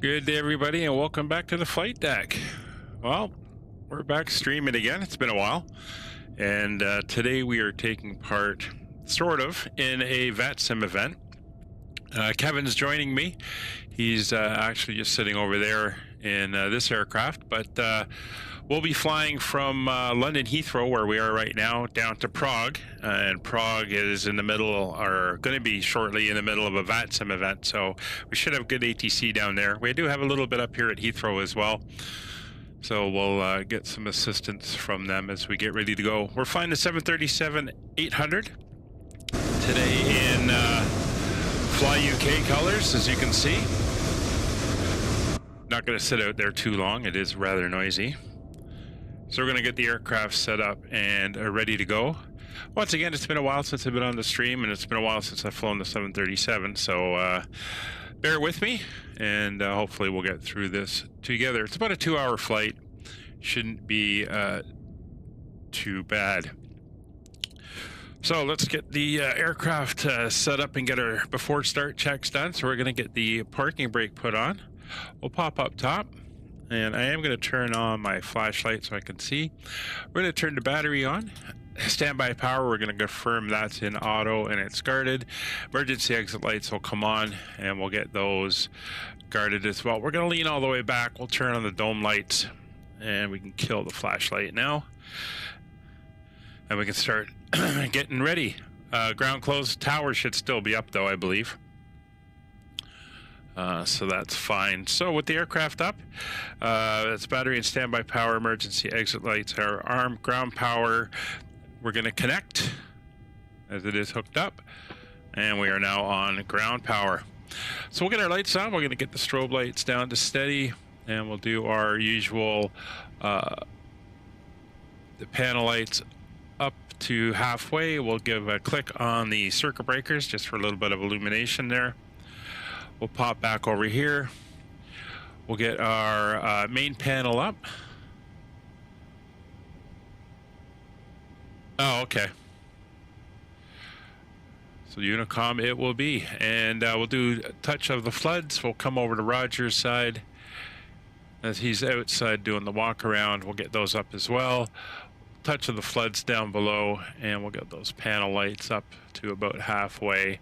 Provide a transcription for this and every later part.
Good day, everybody, and welcome back to the flight deck. Well, we're back streaming again. It's been a while, and today we are taking part, sort of, in a VATSim event. Kevin's joining me. He's actually just sitting over there in this aircraft, but we'll be flying from London Heathrow, where we are right now, down to Prague. And Prague is in the middle, or going to be shortly in the middle of a VATSim event, so we should have good ATC down there. We do have a little bit up here at Heathrow as well, so we'll get some assistance from them as we get ready to go. We're flying the 737-800 today in Fly UK colors, as you can see. Not going to sit out there too long. It is rather noisy. So we're going to get the aircraft set up and ready to go. Once again, it's been a while since I've been on the stream, and it's been a while since I've flown the 737, so bear with me, and hopefully we'll get through this together. It's about a 2-hour flight. Shouldn't be too bad. So let's get the aircraft set up and get our before start checks done. So we're going to get the parking brake put on. We'll pop up top, and I am going to turn on my flashlight so I can see. We're going to turn the battery on. Standby power, we're going to confirm that's in auto and it's guarded. Emergency exit lights will come on, and we'll get those guarded as well. We're going to lean all the way back. We'll turn on the dome lights, and we can kill the flashlight now. And we can start getting ready. Ground closed tower should still be up though, I believe. So that's fine. So with the aircraft up, that's battery and standby power, emergency exit lights, our arm ground power. We're going to connect as it is hooked up, and we are now on ground power. So we'll get our lights on. We're going to get the strobe lights down to steady, and we'll do our usual the panel lights up to halfway. We'll give a click on the circuit breakers just for a little bit of illumination there. We'll pop back over here. We'll get our main panel up. Oh, okay. So Unicom it will be. And we'll do a touch of the floods. We'll come over to Roger's side as he's outside doing the walk around. We'll get those up as well. Touch of the floods down below, and we'll get those panel lights up to about halfway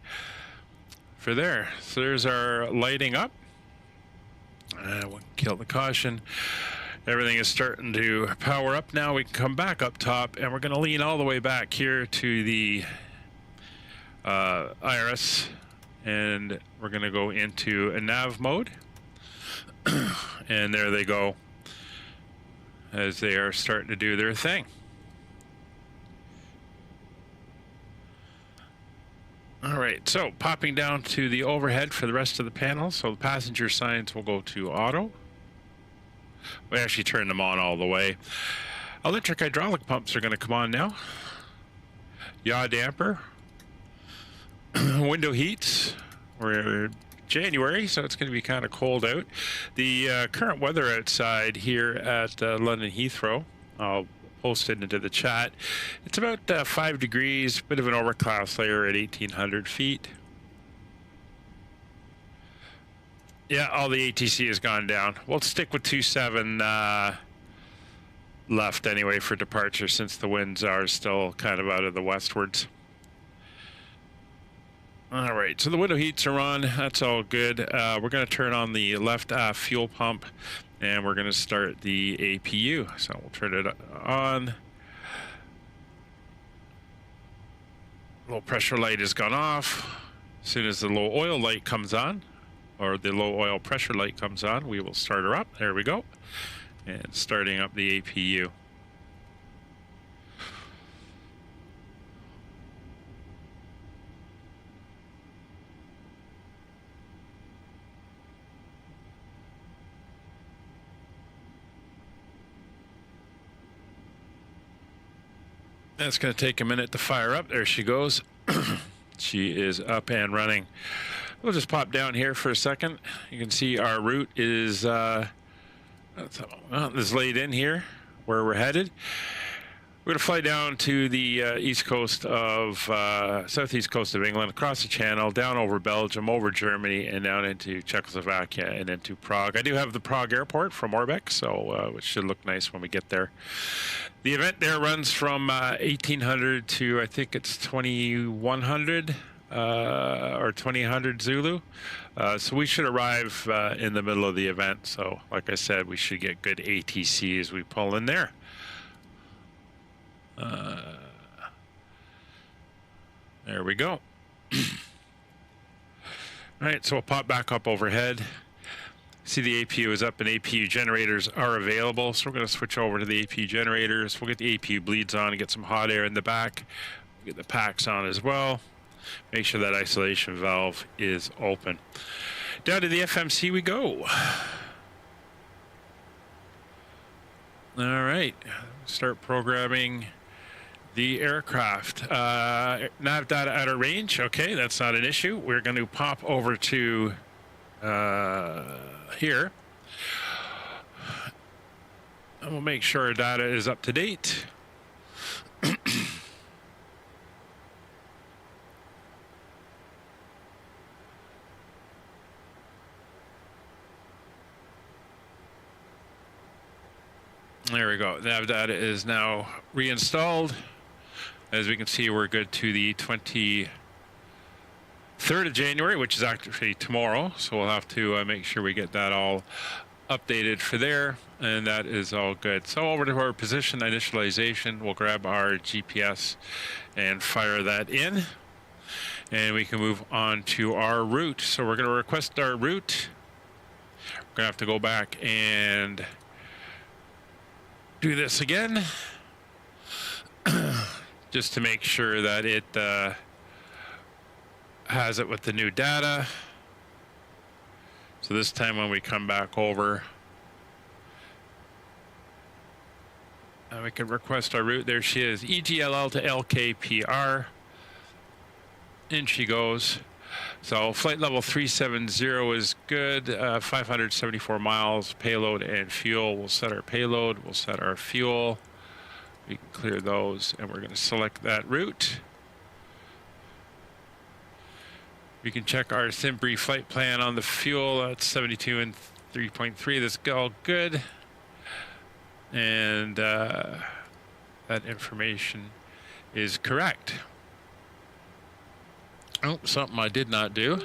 for there. So there's our lighting up. We'll kill the caution. Everything is starting to power up now. We can come back up top, and we're going to lean all the way back here to the IRS, and we're going to go into a nav mode. And there they go as they are starting to do their thing. All right, so popping down to the overhead for the rest of the panels. So the passenger signs will go to auto. We actually turn them on all the way. Electric hydraulic pumps are going to come on now. Yaw damper. Window heats. We're January, so it's going to be kind of cold out. The current weather outside here at London Heathrow, I'll post it into the chat. It's about 5 degrees, bit of an overcast layer at 1,800 feet. Yeah, all the ATC has gone down. We'll stick with 2.7 left anyway for departure, since the winds are still kind of out of the westwards. All right, so the window heats are on. That's all good. We're going to turn on the left fuel pump, and we're going to start the APU. So we'll turn it on. Low pressure light has gone off. As soon as the low oil light comes on, or the low oil pressure light comes on, we will start her up. There we go. And starting up the APU. That's going to take a minute to fire up. There she goes. She is up and running. We'll just pop down here for a second. You can see our route is laid in here where we're headed. We're going to fly down to the southeast coast of England, across the Channel, down over Belgium, over Germany, and down into Czechoslovakia and into Prague. I do have the Prague airport from Orbeck, so which should look nice when we get there. The event there runs from 1800 to I think it's 2100 or 2000 Zulu. So we should arrive in the middle of the event. So like I said, we should get good ATC as we pull in there. There we go. All right, so we'll pop back up overhead. See the APU is up and APU generators are available. So we're going to switch over to the APU generators. We'll get the APU bleeds on and get some hot air in the back. We'll get the packs on as well. Make sure that isolation valve is open. Down to the FMC we go. All right, start programming the aircraft. Nav data out of range. Okay, that's not an issue. We're going to pop over to here. And we'll make sure our data is up to date. There we go. Nav data is now reinstalled. As we can see, we're good to the 23rd of January, which is actually tomorrow. So we'll have to make sure we get that all updated for there. And that is all good. So over to our position initialization, we'll grab our GPS and fire that in. And we can move on to our route. So we're going to request our route. We're going to have to go back and do this again. Just to make sure that it has it with the new data. So this time when we come back over, we can request our route. There she is, EGLL to LKPR. In she goes. So flight level 370 is good, 574 miles, payload and fuel. We'll set our payload, we'll set our fuel. We can clear those, and we're going to select that route. We can check our SimBrief flight plan on the fuel. That's 72 and 3.3. That's all good. And that information is correct. Oh, something I did not do.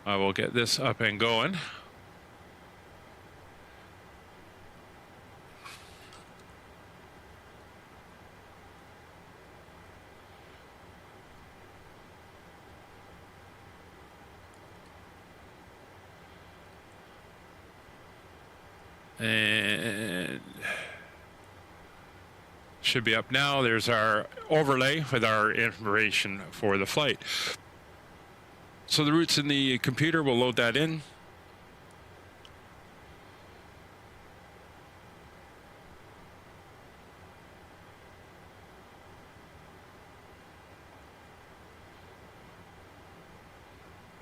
I will get this up and going. And should be up now. There's our overlay with our information for the flight. So the route's in the computer. We'll load that in.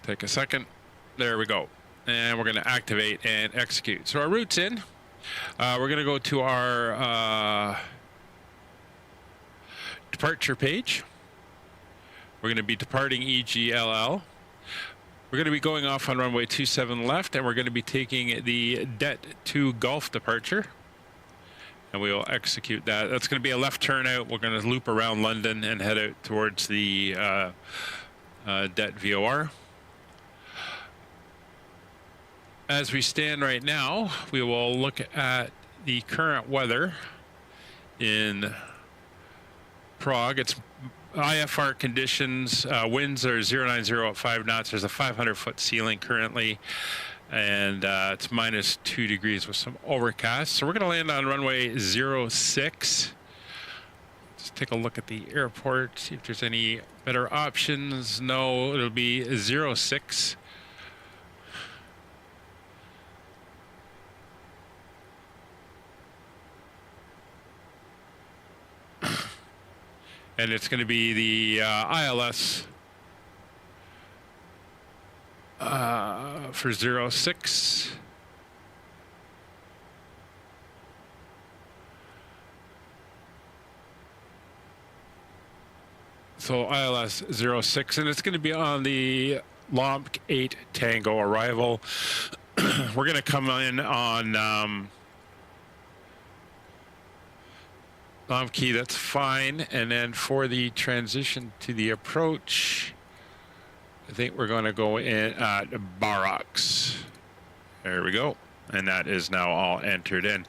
Take a second. There we go. And we're going to activate and execute. So our route's in. We're going to go to our departure page. We're going to be departing EGLL. We're going to be going off on runway 27 left, and we're going to be taking the Det 2 Gulf departure. And we will execute that. That's going to be a left turn out. We're going to loop around London and head out towards the Det VOR. As we stand right now, we will look at the current weather in Prague. It's IFR conditions. Winds are 090 at 5 knots. There's a 500-foot ceiling currently, and it's -2 degrees with some overcast. So we're going to land on runway 06. Just take a look at the airport, see if there's any better options. No, it'll be 06. And it's going to be the ILS for 06. So ILS 06, and it's going to be on the LOMP 8 Tango arrival. We're going to come in on LOMP key, that's fine. And then for the transition to the approach, I think we're going to go in at Barox. There we go. And that is now all entered in.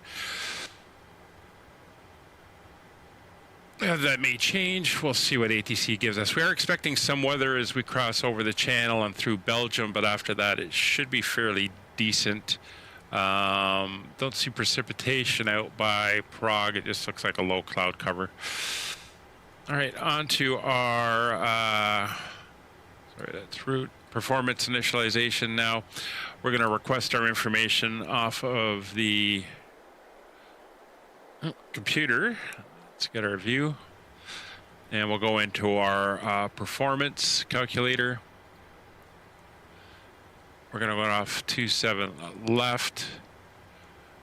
That may change. We'll see what ATC gives us. We are expecting some weather as we cross over the channel and through Belgium, but after that it should be fairly decent. Don't see precipitation out by Prague. It just looks like a low cloud cover. All right, on to our, sorry, that's route. Performance initialization now. We're going to request our information off of the computer. Let's get our view. And we'll go into our performance calculator. We're going to go off 27 left.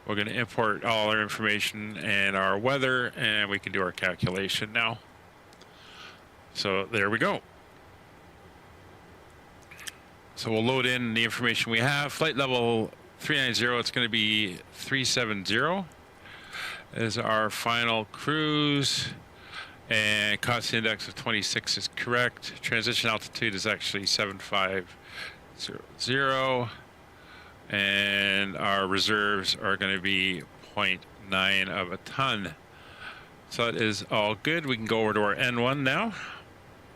We're going to import all our information and our weather, and we can do our calculation now. So there we go. So we'll load in the information we have. Flight level 390, it's going to be 370 is our final cruise. And cost index of 26 is correct. Transition altitude is actually 7500. And our reserves are going to be 0.9 of a ton. So that is all good. We can go over to our N1 now.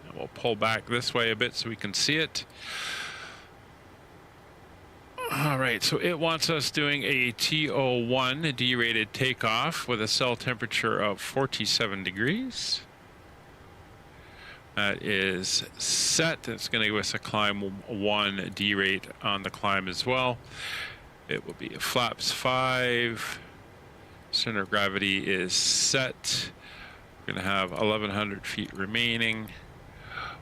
And we'll pull back this way a bit so we can see it. All right, so it wants us doing a TO1 derated takeoff with a cell temperature of 47 degrees. That is set. It's going to give us a climb 1 derate on the climb as well. It will be flaps 5. Center of gravity is set. We're going to have 1,100 feet remaining.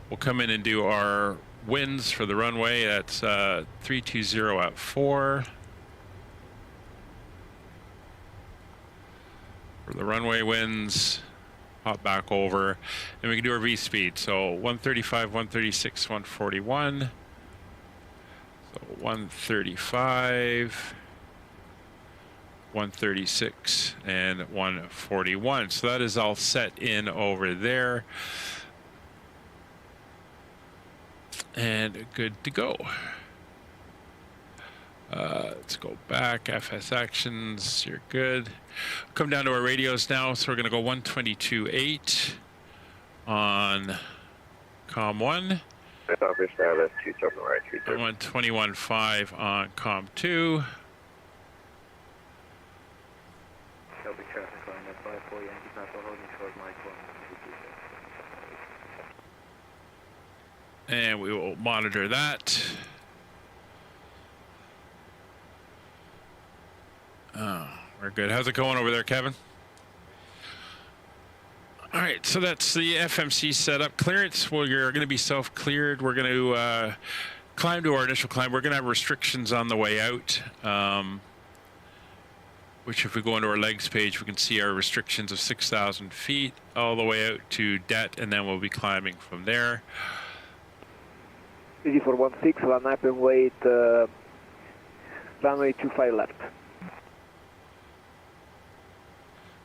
We'll come in and do our winds for the runway. That's 320 at 4. For the runway winds, hop back over, and we can do our V speed. So 135, 136, 141. So 135, 136, and 141. So that is all set in over there. And good to go. Let's go back. FS actions, you're good. Come down to our radios now. So we're going to go 122.8 on COM 1. And 121.5 on COM 2. And we will monitor that. Oh, we're good. How's it going over there, Kevin? All right, so that's the FMC setup. Clearance, well, you're going to be self-cleared. We're going to climb to our initial climb. We're going to have restrictions on the way out, which if we go into our legs page, we can see our restrictions of 6,000 feet all the way out to Det, and then we'll be climbing from there. Easy for 16, line up and wait, runway 25 left.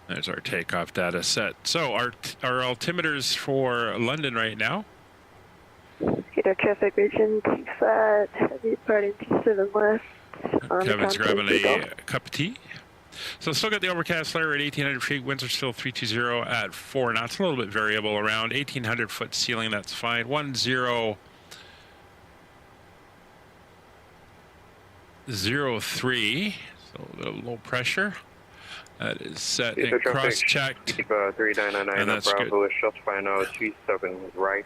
There's our takeoff data set. So our altimeters for London right now. Radar traffic region T5, heavy departing T7 left. Kevin's grabbing a cup of tea. So still got the overcast layer at 1,800 feet. Winds are still 320 at 4 knots. A little bit variable around 1,800 foot ceiling. That's fine. 1003. So a little low pressure. That is set and cross-checked. 3999 and that's Bravo, good. shot final 37 right,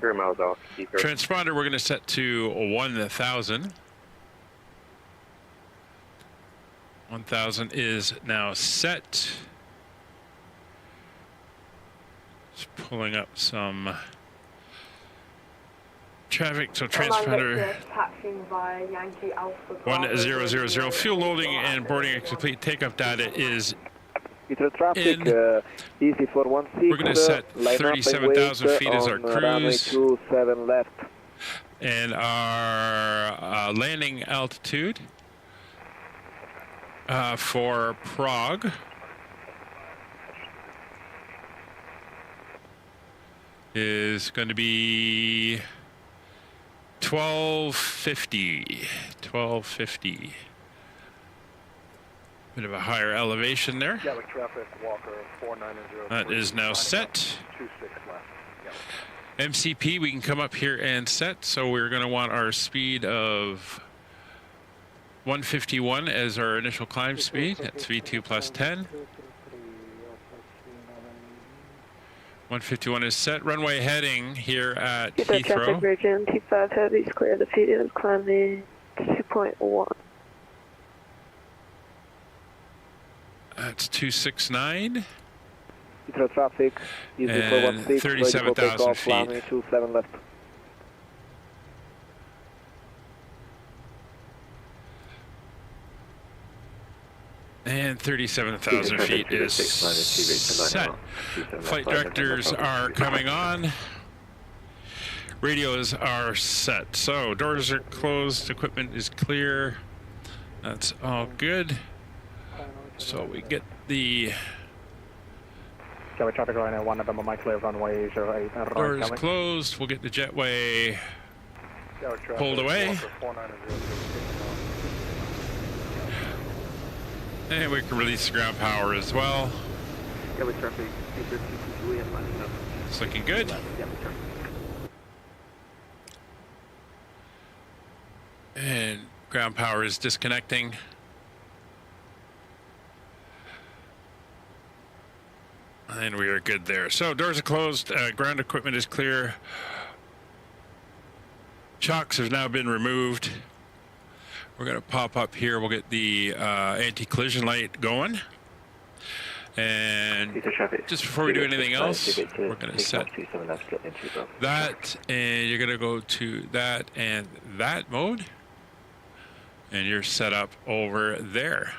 3 miles off. Transponder we're going to set to 1,000. 1,000 is now set. Just pulling up some traffic. So transponder 1000. Fuel loading and boarding is complete. Takeoff data is Heathrow traffic, in. easy 416. We're going to set line up and 37,000 wait, feet as our on runway cruise. 27 left. And our landing altitude for Prague is going to be 1250. 1250. Bit of a higher elevation there. Gatwick traffic, Walker 4903. That is now set. 26 left. MCP, we can come up here and set. So we're going to want our speed of 151 as our initial climb speed. That's V2 plus 10. 151 is set. Runway heading here at Heathrow traffic, Heathrow. region 25 heavy, clear the feet of climbing 2.1. That's 269. Heathrow traffic, easy And 416. 37,000 feet. Runway 27 left. And 37,000 feet is set. Flight directors are coming on. Radios are set. So doors are closed, equipment is clear. That's all good. So we get the Gatwick traffic runway 1 November, Mike clear runway 08. doors closed. We'll get the jetway pulled away. And we can release the ground power as well. Gatwick traffic, It's looking good. And ground power is disconnecting. And we are good there. So doors are closed. Ground equipment is clear. Chocks have now been removed. We're going to pop up here. We'll get the anti-collision light going. And just before we do anything else, we're going to set that. And you're going to go to that and that mode. And you're set up over there.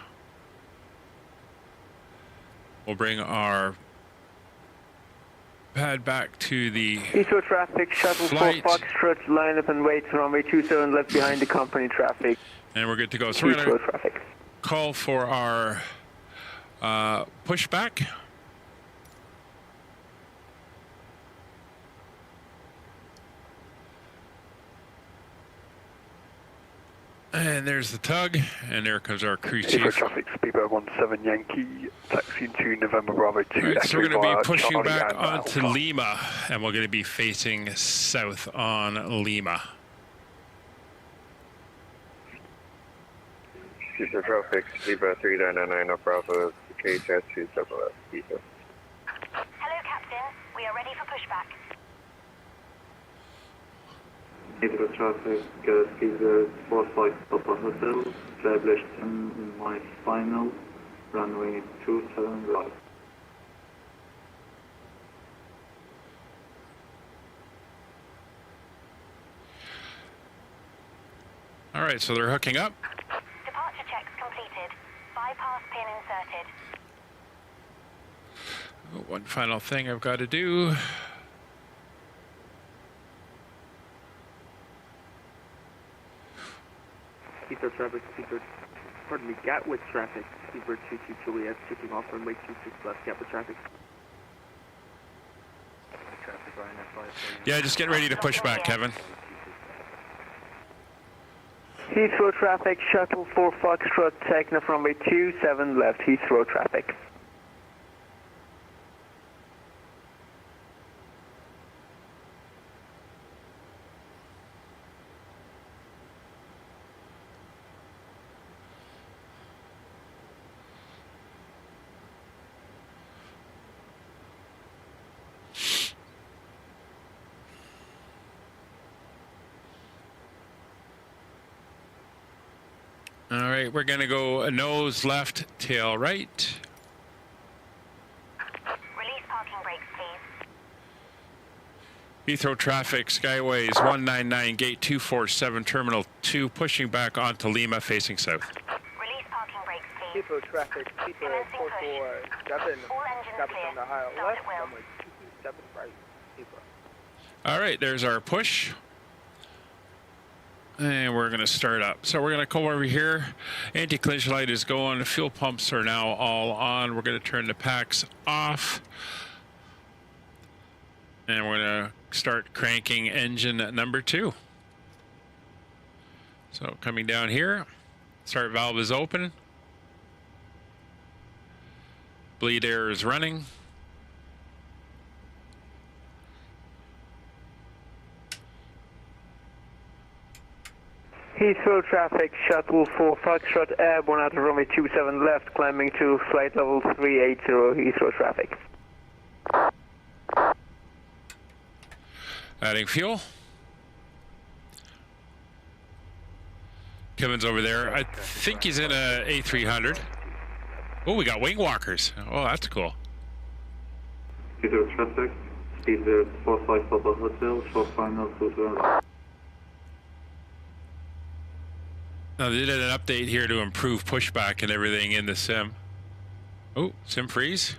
We'll bring our pad back to the Heathrow traffic, shuttle flight. 4 Foxtrot, line up and wait, runway 27 left behind the company traffic. And we're good to go. So we're going Heathrow to traffic. call for our pushback. And there's the tug, and there comes our crew Heathrow chief. traffic, Speedbird 17 Yankee, taxiing to November Bravo 2. Right, so we're going to be pushing Charlie back and onto Alpha. Lima, and we're going to be facing south on Lima. Heathrow traffic, Zebra 3999 Bravo, KHS 27 left, Heathrow. Hello, Captain. We are ready for pushback. Heathrow traffic, Speedbird 45 Papa Hotel, established in my final, runway 27 right. All right, so they're hooking up. Departure checks completed. Bypass pin inserted. One final thing I've got to do. Heathrow traffic, pardon me, Gatwick traffic, Speedbird 22 Juliet, taking off runway 26 left, Gatwick traffic. Yeah, just get ready to push back, Kevin. Heathrow traffic, shuttle 4 Foxtrot, taking off runway 27 left, Heathrow traffic. All right, we're going to go nose left, tail right. Release parking brakes, please. Heathrow traffic, Skyways 199, gate 247, terminal 2, pushing back onto Lima, facing south. Release parking brakes, please. Heathrow traffic, Heathrow 447, All engines traffic clear. on the high Start left, at will. runway 227 right, Heathrow. All right, there's our push. And we're going to start up. So we're going to come over here. Anti-collision light is going. Fuel pumps are now all on. We're going to turn the packs off. And we're going to start cranking engine number 2. So coming down here, start valve is open. Bleed air is running. Heathrow traffic, shuttle 4 Foxtrot airborne out of runway 27 left, climbing to flight level 380 Heathrow traffic. Adding fuel. Kevin's over there. I think he's in a A300. Oh, we got wing walkers. Oh, that's cool. Heathrow traffic, speed 45 Papa Hotel, short final 2 Now, they did an update here to improve pushback and everything in the sim. Oh, sim freeze.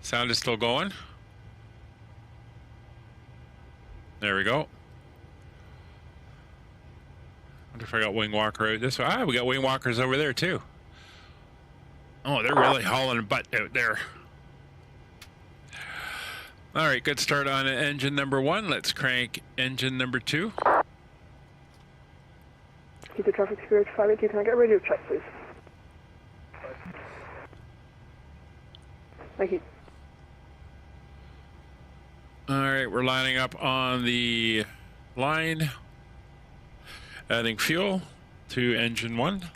Sound is still going. There we go. Wonder if I got wing walker out this way. Ah, we got wing walkers over there too. Oh, they're really hauling butt out there. All right, good start on engine number 1. Let's crank engine number 2. Heathrow traffic, Spirit 582, can I get a radio check, please? Thank you. All right, we're lining up on the line. Adding fuel to engine 1. Please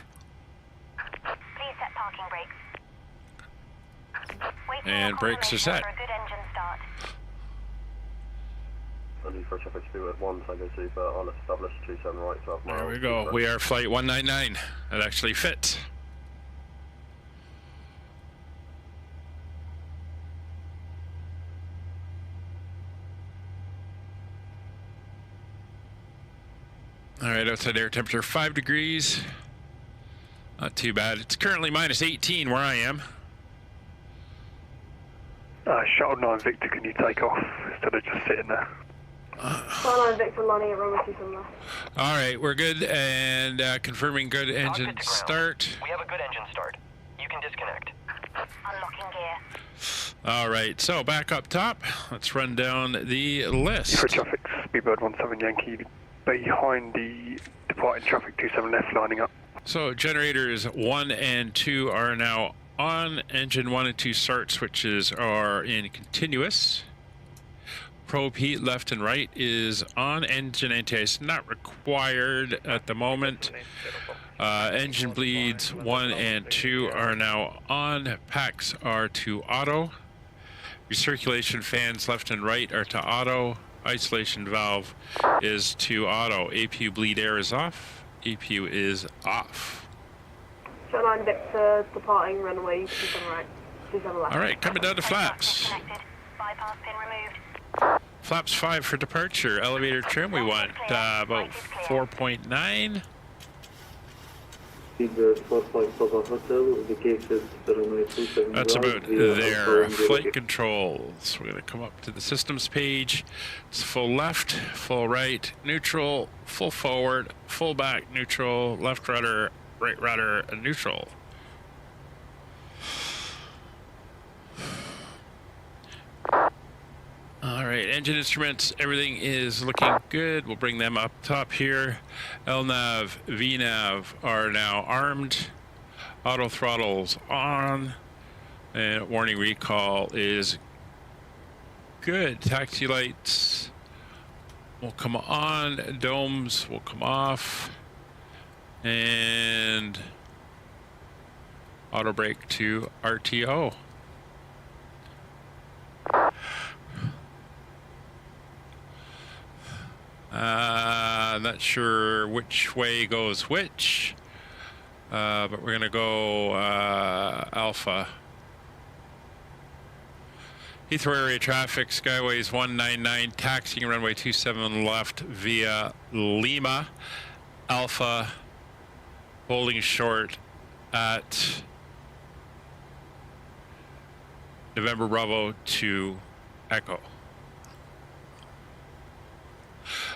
set parking brakes. Waiting And for brakes are set. confirmation for a good engine start. Heathrow traffic, speed 1, Tango Super, on established 27 right, 12 miles. There we go. We are flight 199. That actually fits. All right, outside air temperature 5 degrees. Not too bad. It's currently minus 18 where I am. Shuttle 9 Victor, can you take off instead of just sitting there? Flying Victor landing at runway 27 left. All right, we're good and confirming good engine start. We have a good engine start. You can disconnect. Unlocking gear. All right, so back up top. Let's run down the list. For traffic, Speedbird 17 Yankee, behind the departing traffic 27 left, lining up. So generators 1 and 2 are now on. Engine 1 and 2 start switches are in continuous. Probe heat left and right is on. Engine anti-ice not required at the moment. Engine bleeds 1 and 2 are now on. Packs are to auto. Recirculation fans left and right are to auto. Isolation valve is to auto. APU bleed air is off. APU is off. Flying Victor departing runway 27 right, 27 left. All right, coming down to flaps. Bypass pin removed. Flaps 5 for departure. Elevator trim, we want about 4.9. Speed 45 Papa Hotel, indicated runway 27 That's right, about via there. Alpha Flight 108. controls. We're going to come up to the systems page. It's full left, full right, neutral, full forward, full back, neutral, left rudder, right rudder, and neutral. All right, engine instruments, everything is looking good. We'll bring them up top here. LNAV, VNAV are now armed. Auto throttles on. And warning recall is good. Taxi lights will come on. Domes will come off. And auto brake to RTO. Not sure which way goes which, but we're gonna go Alpha. Heathrow area traffic, Skyways 199, taxiing runway 27 left via Lima. Alpha holding short at November Bravo to Echo.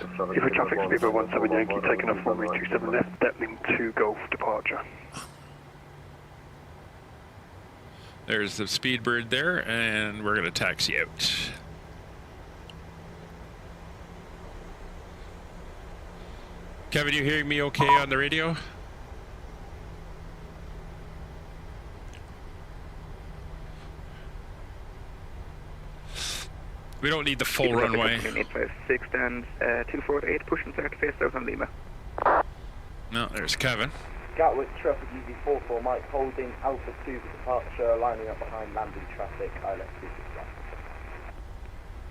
Heathrow traffic, speedbird 17 Yankee, taking off runway 27 left, Detling 2 Golf departure. There's the Speedbird there, and we're going to taxi out. Kevin, you hearing me okay on the radio? We don't need the full runway. 856 and 248, pushing start to face south on Lima. No, there's Kevin. Gatwick traffic UV44 Mike holding Alpha 2 for departure, lining up behind landing traffic, ILS 261.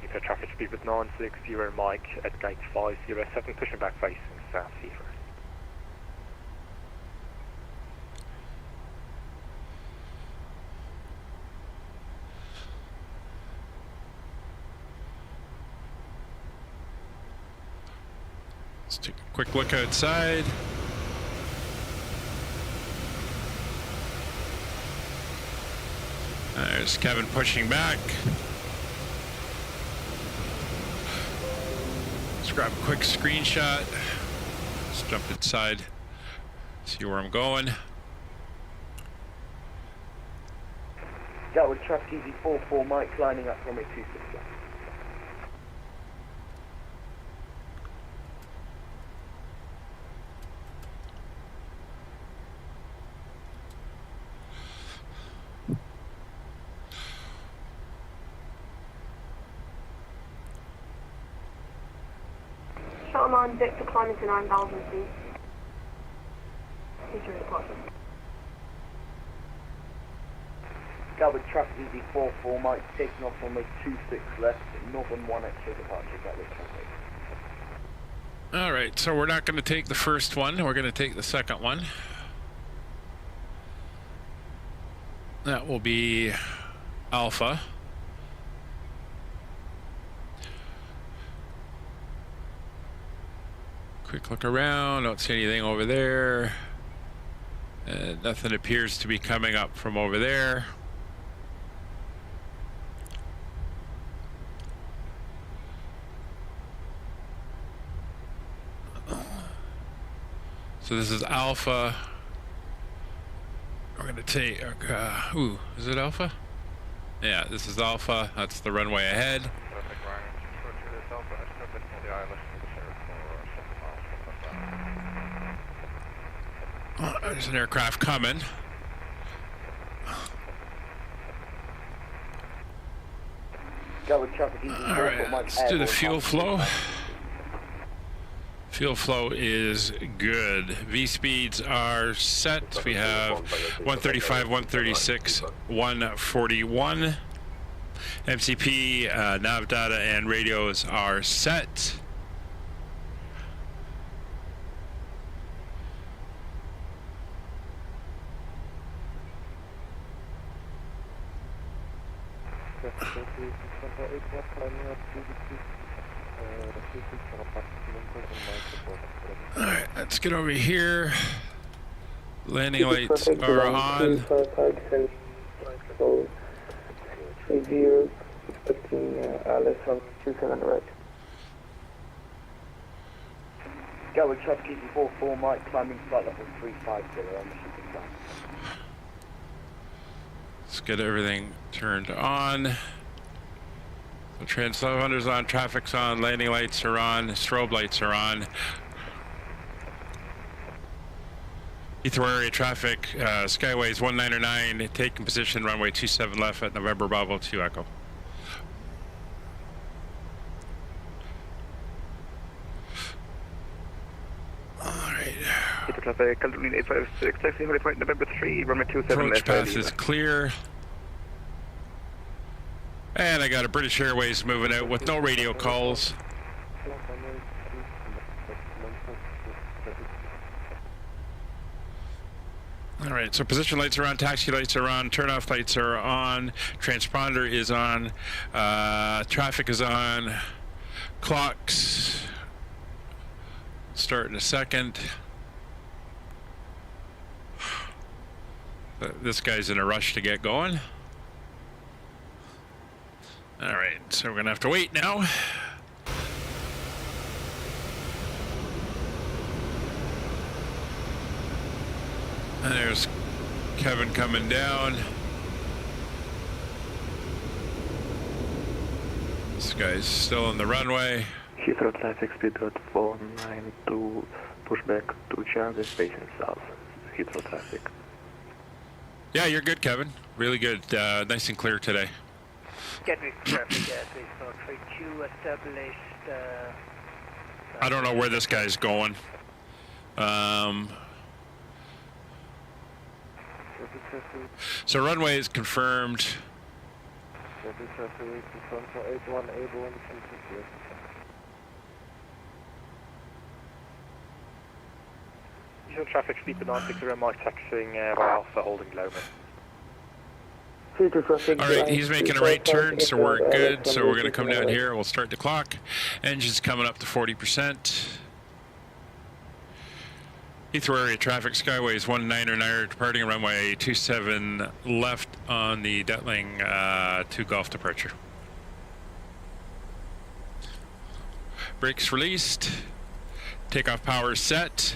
Heathrow traffic speed with 960 Mike at gate 507, pushing back facing south Heathrow. Let's take a quick look outside. There's Kevin pushing back. Let's grab a quick screenshot. Let's jump inside, see where I'm going. Gatwick traffic UV44 Mike lining up runway 261. Shuttle 9 Victor climbing to 9,000 feet. Heathrow departure. Gatwick traffic UV44 Mike taking off runway 26 left, northern 1 extra departure, Gatwick traffic. All right, so we're not going to take the first one. We're going to take the second one. That will be Alpha. Quick look around, don't see anything over there. Nothing appears to be coming up from over there. So this is Alpha. We're going to take, ooh, is it Alpha? Yeah, this is Alpha. That's the runway ahead. Oh, there's an aircraft coming. Gatwick traffic All right, let's do the fuel flow. Fuel flow is good. V speeds are set. We have 135, 136, 141. MCP, nav data, and radios are set. Alright, let's get over here. Landing lights are on. Gatwick traffic UV44 Mike climbing flight level 350 on the shooting ground. Let's get everything turned on. The transponder's on, traffic's on, landing lights are on, strobe lights are on. Heathrow area traffic, Skyways 199, taking position, runway 27 left at November Bravo 2 Echo. Alright. Heathrow traffic, Caldwell 856, taxi Holy Point, November 3, runway 27 Approach left. path is clear. And I got a British Airways moving out with no radio calls. All right, so position lights are on, taxi lights are on, turn-off lights are on, transponder is on, traffic is on, clocks start in a second. This guy's in a rush to get going. All right, so we're gonna have to wait now. And there's Kevin coming down. This guy's still on the runway. Heathrow traffic speed at 492, push back to Charlie, facing south. Heathrow traffic. Yeah, you're good, Kevin. Really good. Nice and clear today. Gatwick traffic at 342 established. I don't know where this guy's going. So runway is confirmed. Usual traffic speed to 960 Mike taxiing by Alpha, holding Loma. All right, he's making a right turn, so we're good. So we're going to come down here. We'll start the clock. Engine's coming up to 40%. Heathrow area traffic, Skyways 199er departing runway 27 left on the Detling 2 Golf departure. Brakes released. Takeoff power set.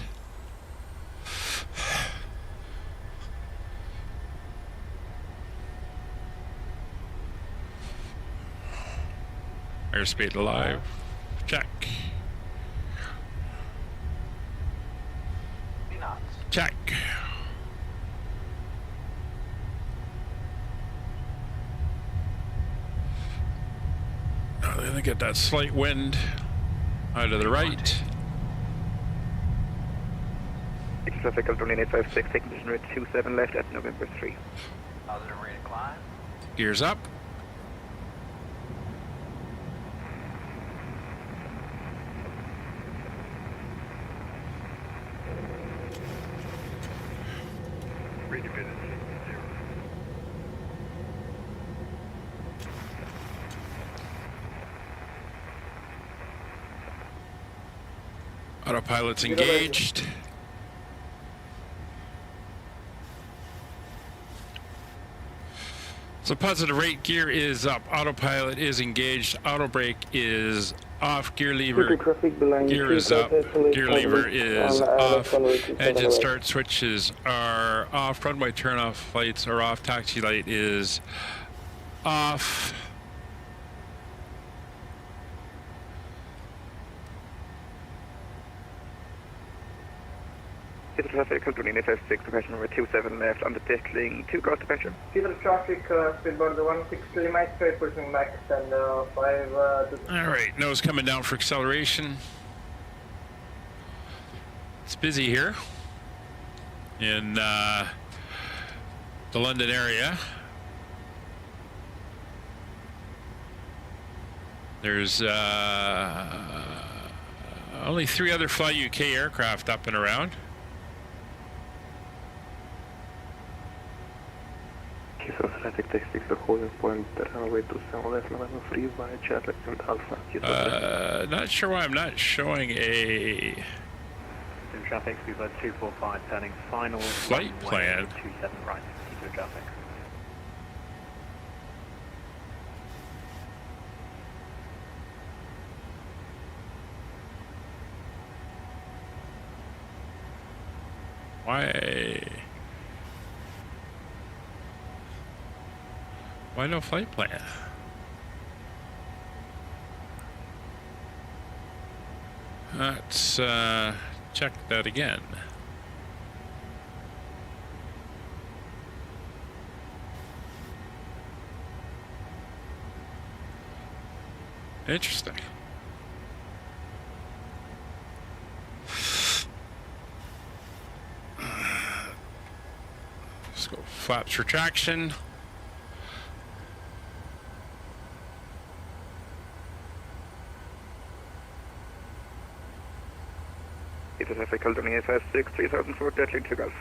Airspeed alive. Check. Check. Now they're gonna get that slight wind out of the right. Traffic California 856, taking position route 27 left at November 3. Positive rate of climb. Gears up. Autopilot's engaged. So positive rate, gear is up, autopilot is engaged, auto brake is off, gear lever, gear is up, gear lever is off, engine start switches are off, runway turn off lights are off, taxi light is off. Heathrow traffic California 856, departure number 27 left on the Detling 2 Golf departure. Heathrow traffic, speedboard 163 miles straight, pushing max and 5. All right, nose coming down for acceleration. It's busy here in the London area. There's only 3 other Fly UK aircraft up and around. Heathrow traffic takes the holding point, runway 27 left, November 3 via Charlie and Alpha. Not sure why I'm not showing a Traffic, speedboard 245, turning final flight plan. 27 right, Heathrow traffic. Why no flight plan? Let's check that again. Interesting. Let's go flaps retraction. Heathrow traffic California 856, 3004, Detling 2 Golf.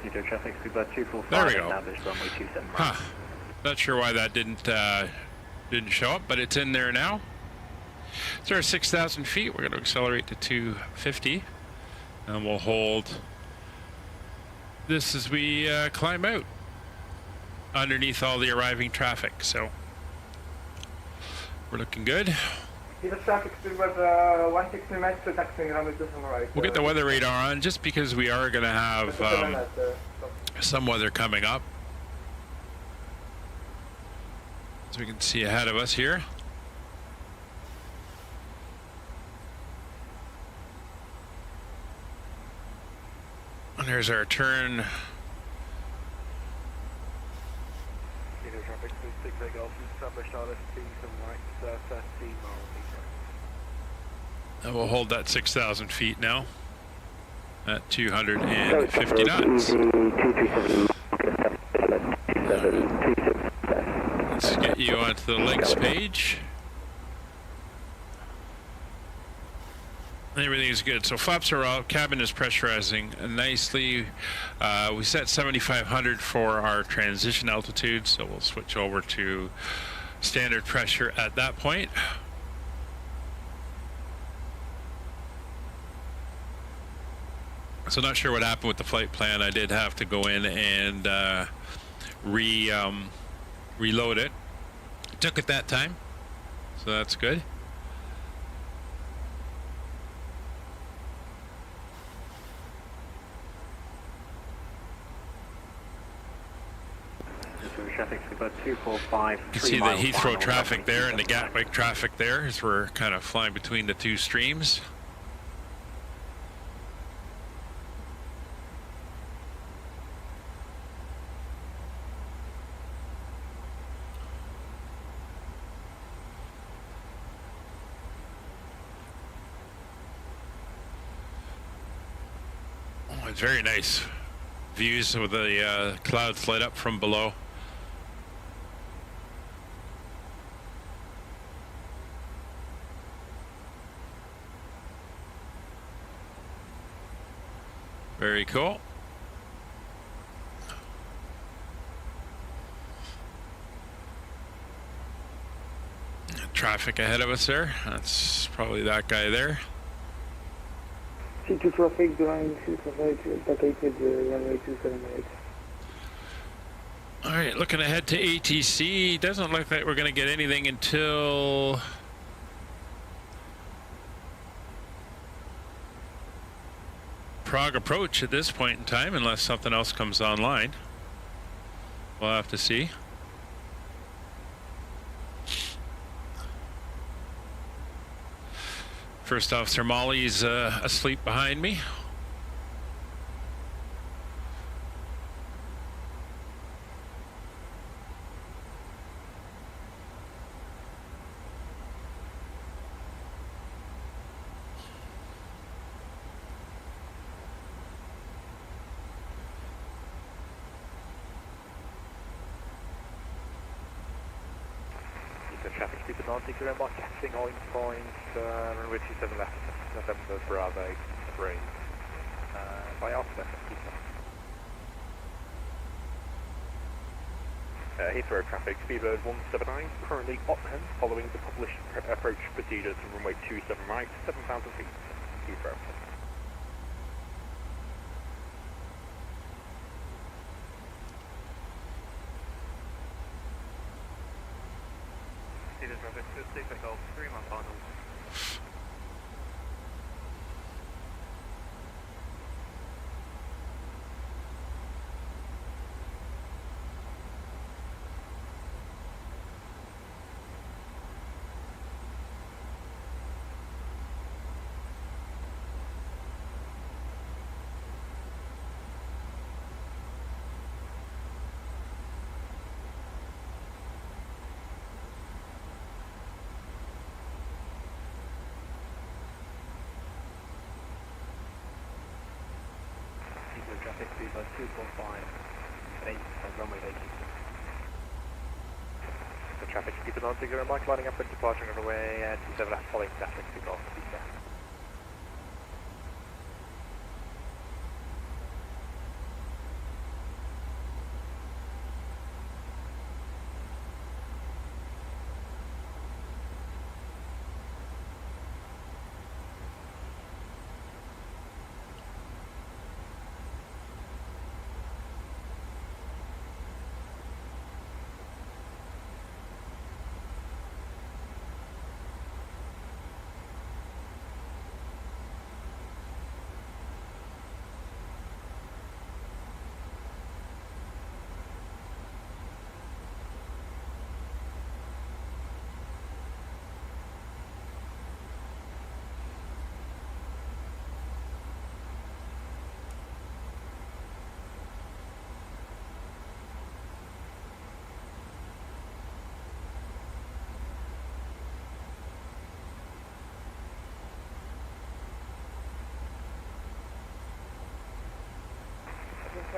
Heathrow traffic, speedboard 245, There we go. established runway 27 right. Huh. Not sure why that didn't show up, but it's in there now. So we're 6,000 feet. We're going to accelerate to 250, and we'll hold this as we climb out underneath all the arriving traffic. So we're looking good. Traffic speedbird 160 meters to taxiing runway 27 right. We'll get the weather radar on just because we are going to have some weather coming up. So we can see ahead of us here. And there's our turn. Traffic 6 Golf established RST some right 13 miles. And we'll hold that 6,000 feet now at 250 knots. Let's get you onto the legs page. Everything's good. So flaps are out. Cabin is pressurizing nicely. We set 7,500 for our transition altitude, so we'll switch over to standard pressure at that point. So not sure what happened with the flight plan. I did have to go in and reload it. It took it that time, so that's good. Traffic about 245. You can see the Heathrow traffic there and the Gatwick traffic there as we're kind of flying between the two streams. Oh, it's very nice views with the clouds light up from below. Very cool. Traffic ahead of us there. That's probably that guy there. C2 traffic going 278, vacated runway 278. All right, looking ahead to ATC. Doesn't look like we're going to get anything until Prague approach at this point in time, unless something else comes online. We'll have to see. First Officer Molly's asleep behind me. Traffic speed advantage around by taxiing on point, runway 27 left, November Bravo 3. By Alpha, Heathrow traffic, speedbird 179, currently upwind, following the published approach procedures from runway 27 right, 7,000 feet, Heathrow. Traffic 6 Golf 3 mile final. Traffic speed by 245, 8 on runway 80. The traffic speed is on Zigzag Mike, lining up with departure on runway 27 left, following traffic to Golf,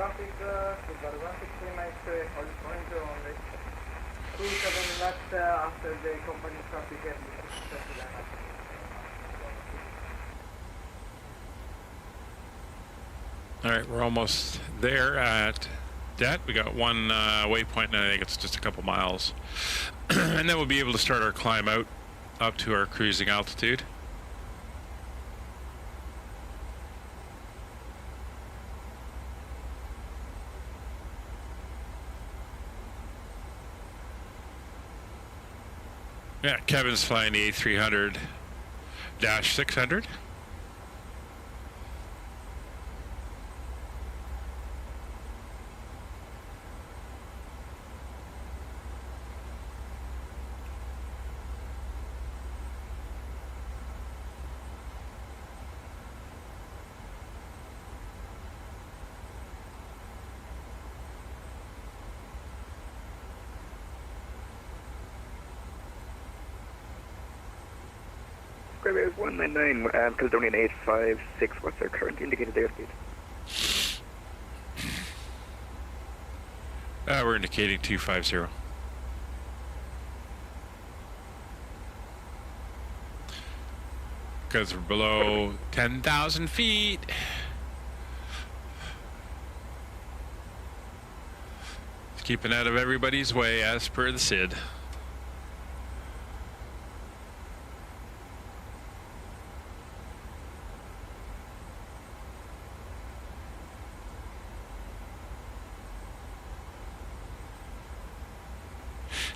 traffic, Subaru 16393, going to only 27 left after the company traffic and All right, we're almost there at that. We got one waypoint, and I think it's just a couple miles. And then we'll be able to start our climb out up to our cruising altitude. Yeah, Kevin's flying the A300-600. Square is 199, Caledonia 856. What's their current indicated airspeed? We're indicating 250. Because we're below 10,000 feet. It's keeping out of everybody's way as per the SID.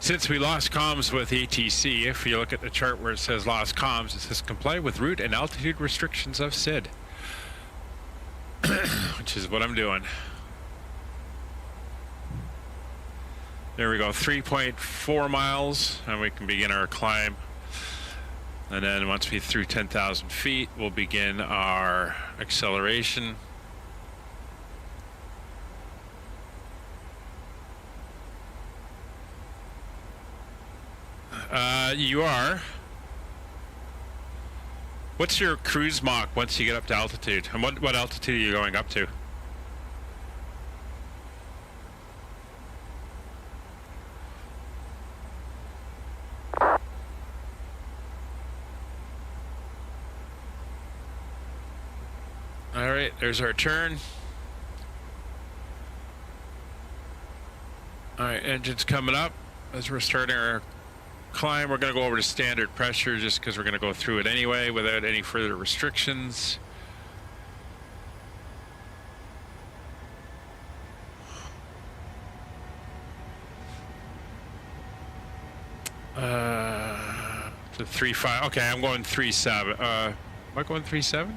Since we lost comms with ATC, if you look at the chart where it says lost comms, it says comply with route and altitude restrictions of SID. Which is what I'm doing. There we go, 3.4 miles, and we can begin our climb. And then once we're through 10,000 feet, we'll begin our acceleration. You are. What's your cruise Mach once you get up to altitude? And what altitude are you going up to? All right, there's our turn. All right, engine's coming up as we're starting our climb. We're going to go over to standard pressure just because we're going to go through it anyway without any further restrictions. To 3.5. Okay, I'm going 3.7. Am I going 3.7?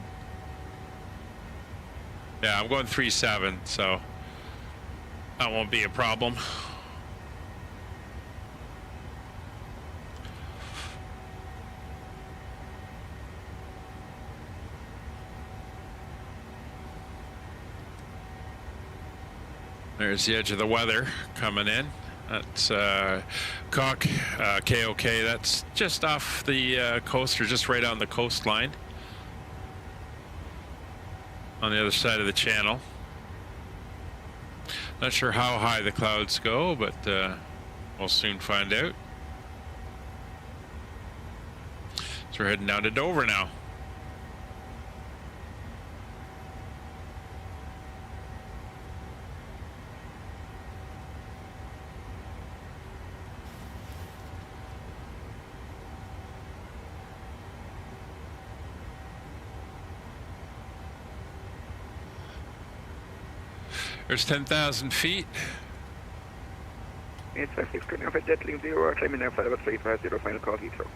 Yeah, I'm going 3.7, so that won't be a problem. There's the edge of the weather coming in. That's KOK, that's just off the coast, or just right on the coastline on the other side of the channel. Not sure how high the clouds go, but we'll soon find out. So we're heading down to Dover now. There's 10,000 feet. It's 56, turning off at Jetling 0, climbing now 5350, final call Heathrow.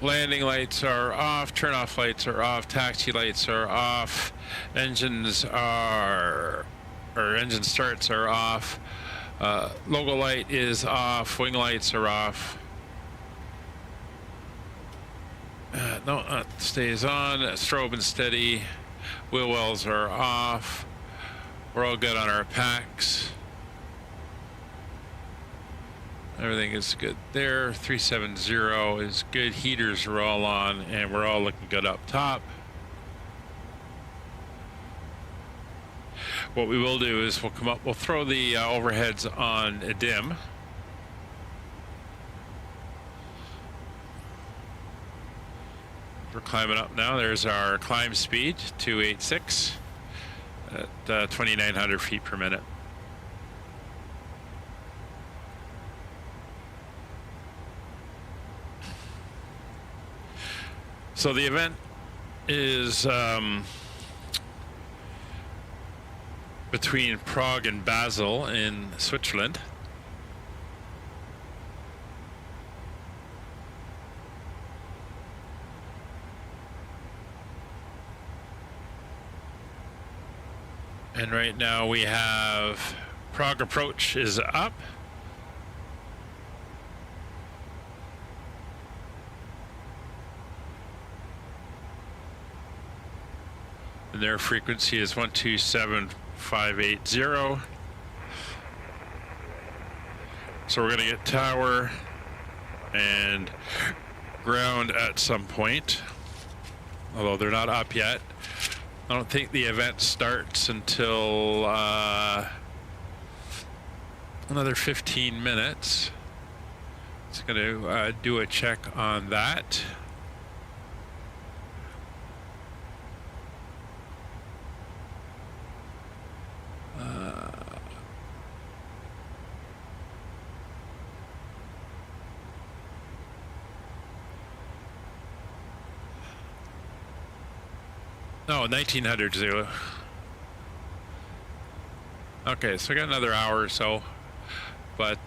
Landing lights are off, turn off lights are off, taxi lights are off, engine starts are off, logo light is off, wing lights are off. No, that stays on, strobe and steady, wheel wells are off. We're all good on our packs. Everything is good there. 370 is good. Heaters are all on, and we're all looking good up top. What we will do is we'll come up, we'll throw the overheads on a dim. We're climbing up now. There's our climb speed, 286 at 2,900 feet per minute. So the event is between Prague and Basel in Switzerland. And right now we have Prague approach is up. And their frequency is 127,580. So we're gonna get tower and ground at some point, although they're not up yet. I don't think the event starts until another 15 minutes. It's going to do a check on that. No, 1900 Zulu. Okay, so we got another hour or so, but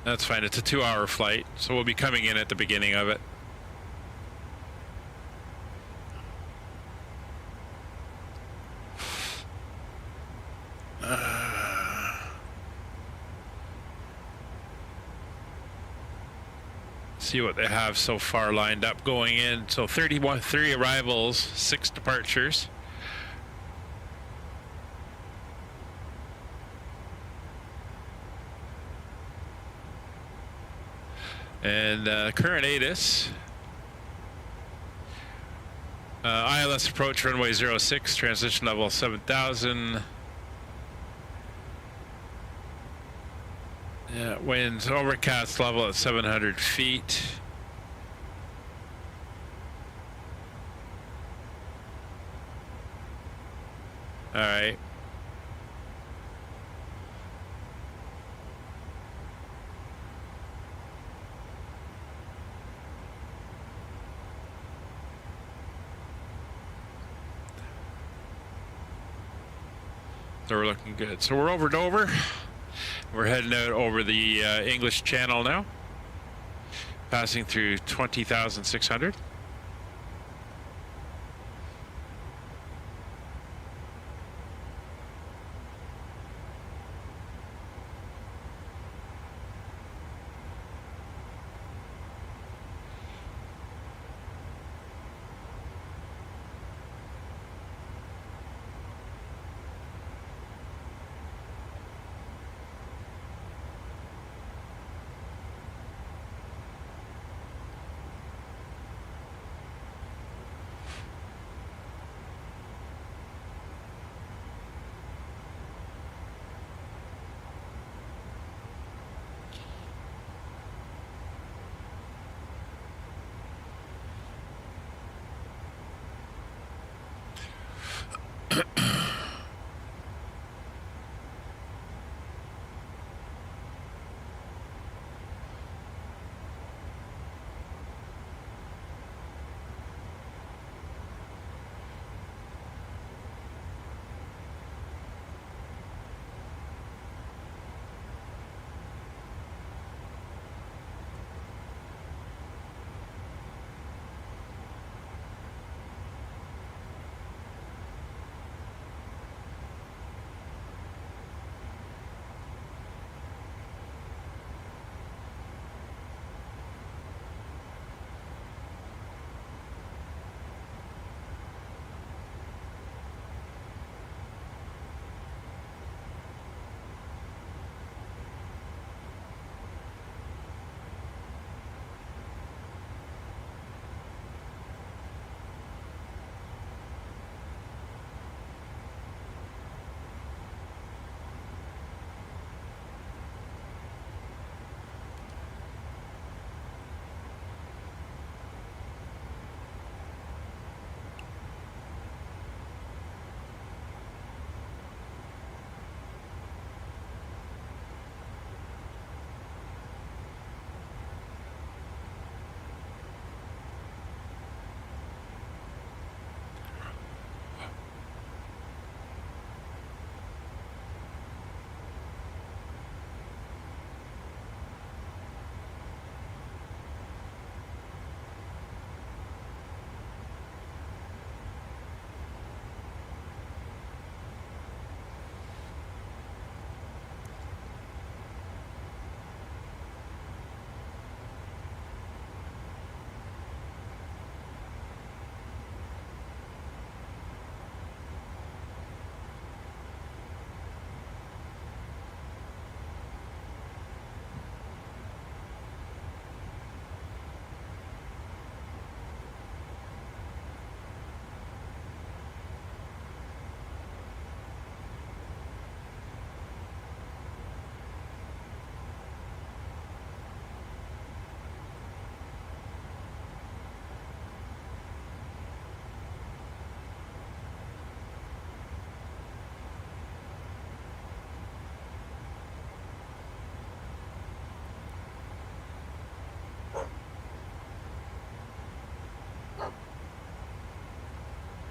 that's fine. It's a 2-hour flight, so we'll be coming in at the beginning of it. See what they have so far lined up going in. So 3 arrivals, 6 departures. And current ATIS, ILS approach runway 06, transition level 7,000. Yeah, winds overcast level at 700 feet. All right. So we're looking good. So we're over Dover. We're heading out over the English Channel now, passing through 20,600.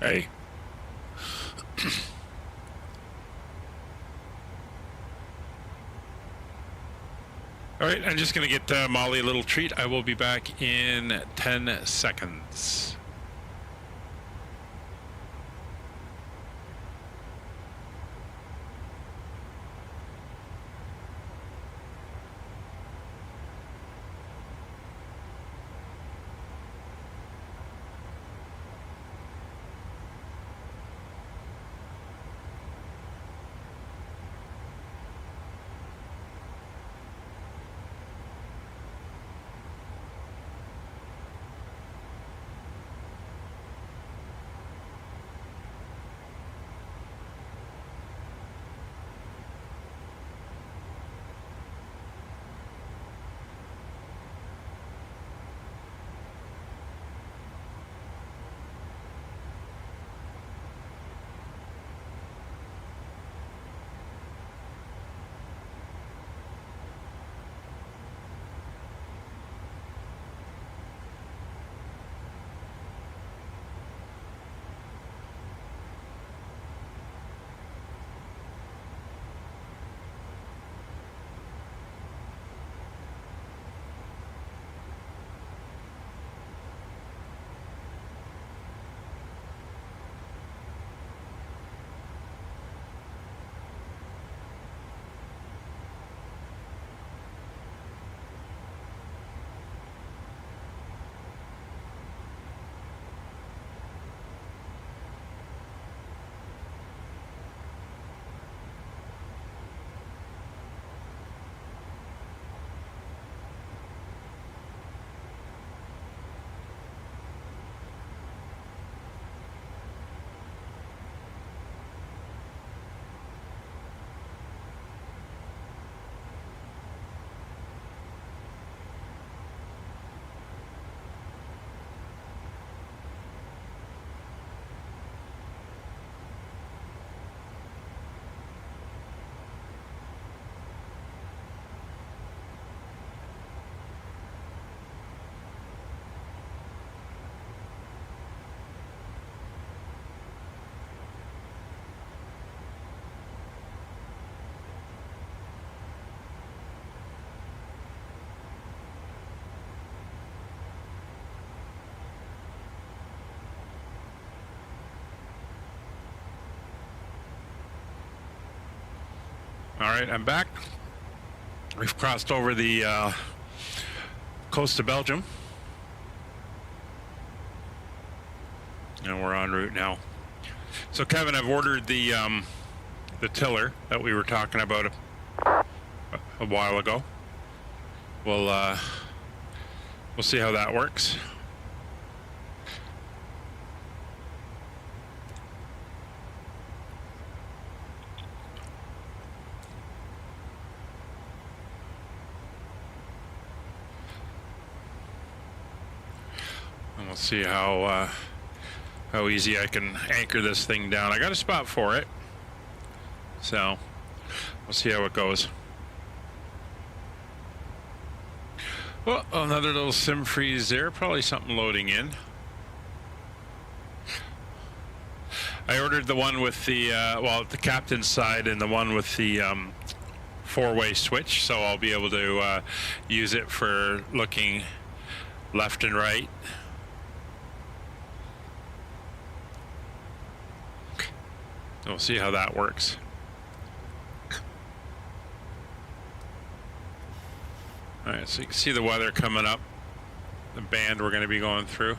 Hey. All right, I'm just going to get Molly a little treat. I will be back in 10 seconds. All right, I'm back. We've crossed over the coast of Belgium. And we're en route now. So Kevin, I've ordered the tiller that we were talking about a while ago. We'll see how that works. And we'll see how easy I can anchor this thing down. I got a spot for it, so we'll see how it goes. Well, another little sim freeze there, probably something loading in. I ordered the one with the the captain's side and the one with the four-way switch, so I'll be able to use it for looking left and right. We'll see how that works. All right, so you can see the weather coming up, the band we're going to be going through.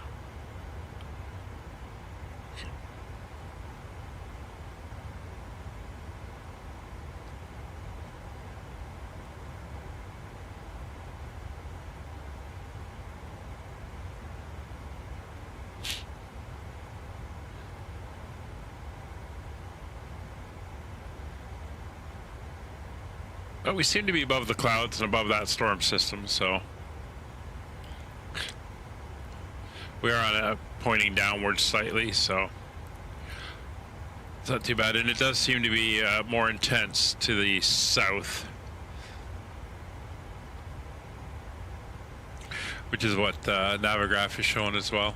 But we seem to be above the clouds and above that storm system, so we are on a pointing downwards slightly, so it's not too bad. And it does seem to be more intense to the south, which is what Navigraph is showing as well.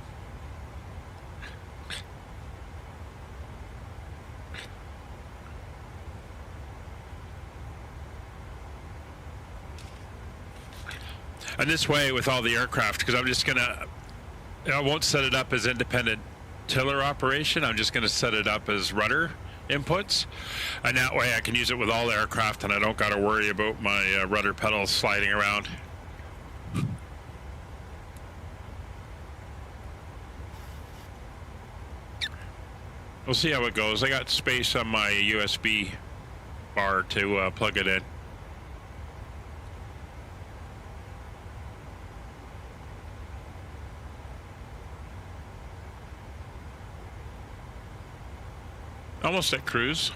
And this way with all the aircraft, because I'm just gonna, I won't set it up as independent tiller operation. I'm just gonna set it up as rudder inputs, and that way I can use it with all aircraft, and I don't got to worry about my rudder pedals sliding around. We'll see how it goes. I got space on my USB bar to plug it in. Almost at cruise.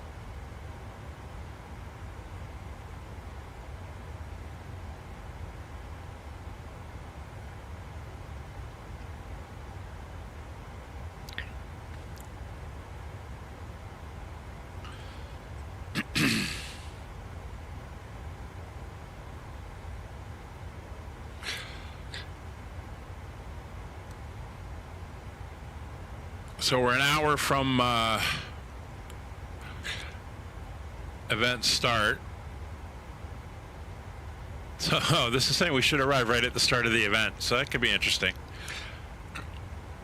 So we're an hour from event start. So this is saying we should arrive right at the start of the event, so that could be interesting.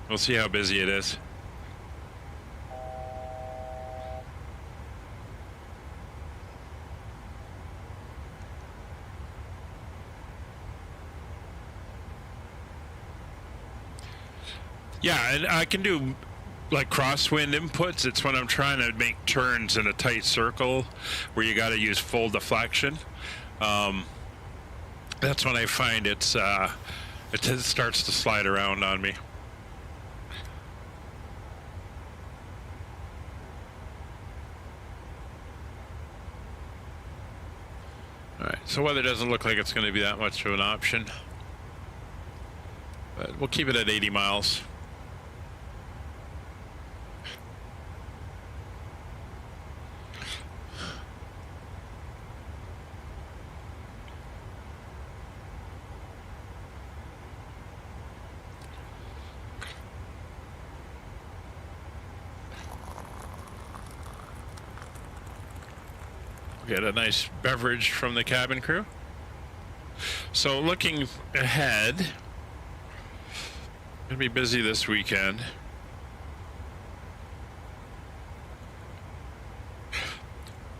We'll see how busy it is. Yeah, and I can do like crosswind inputs. It's when I'm trying to make turns in a tight circle where you got to use full deflection. That's when I find it starts to slide around on me. All right, so weather doesn't look like it's going to be that much of an option, but we'll keep it at 80 miles. Get a nice beverage from the cabin crew. So looking ahead, gonna be busy this weekend.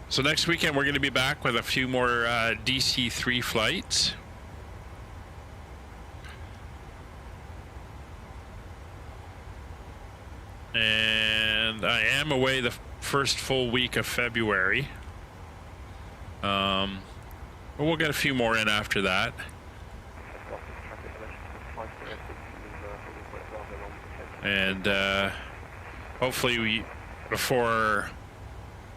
So next weekend we're gonna be back with a few more DC-3 flights. And I am away the first full week of February. But we'll get a few more in after that. And hopefully before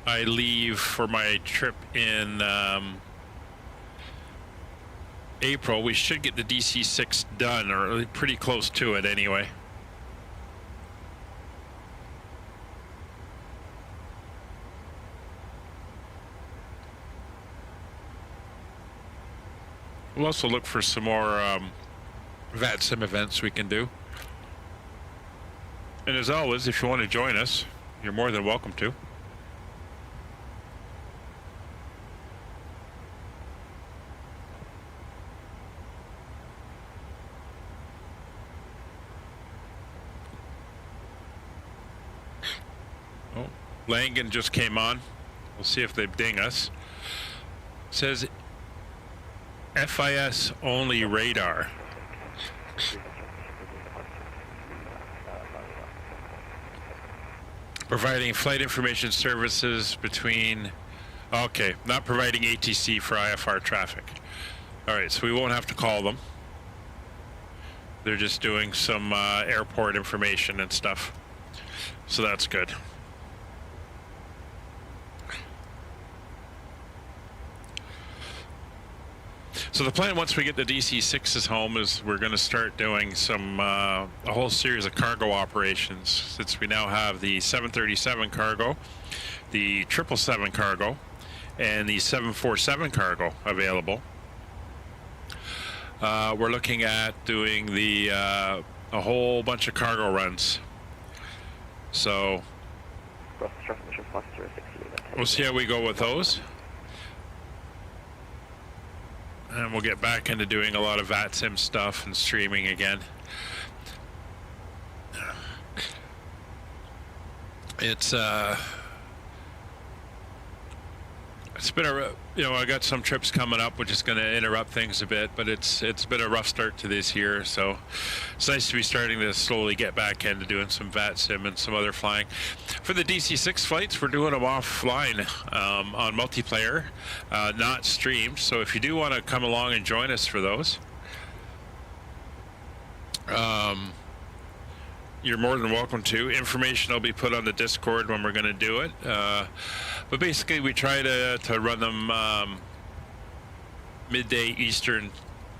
I leave for my trip in April, we should get the DC-6 done, or pretty close to it anyway. We'll also look for some more VATSim events we can do. And as always, if you want to join us, you're more than welcome to. Oh, Langan just came on. We'll see if they ding us. It says FIS only radar. Providing flight information services between, okay, not providing ATC for IFR traffic. All right, so we won't have to call them. They're just doing some airport information and stuff. So that's good. So the plan once we get the DC-6s home is we're going to start doing some a whole series of cargo operations, since we now have the 737 cargo, the 777 cargo, and the 747 cargo available. We're looking at doing the a whole bunch of cargo runs. So we'll see how we go with those. And we'll get back into doing a lot of VATSim stuff and streaming again. It's been a, you know, I got some trips coming up, which is going to interrupt things a bit, but it's been a rough start to this year, so it's nice to be starting to slowly get back into doing some VATSim and some other flying. For the DC-6 flights, we're doing them offline on multiplayer, not streamed, so if you do want to come along and join us for those, you're more than welcome to. Information will be put on the Discord when we're going to do it. But basically, we try to run them midday Eastern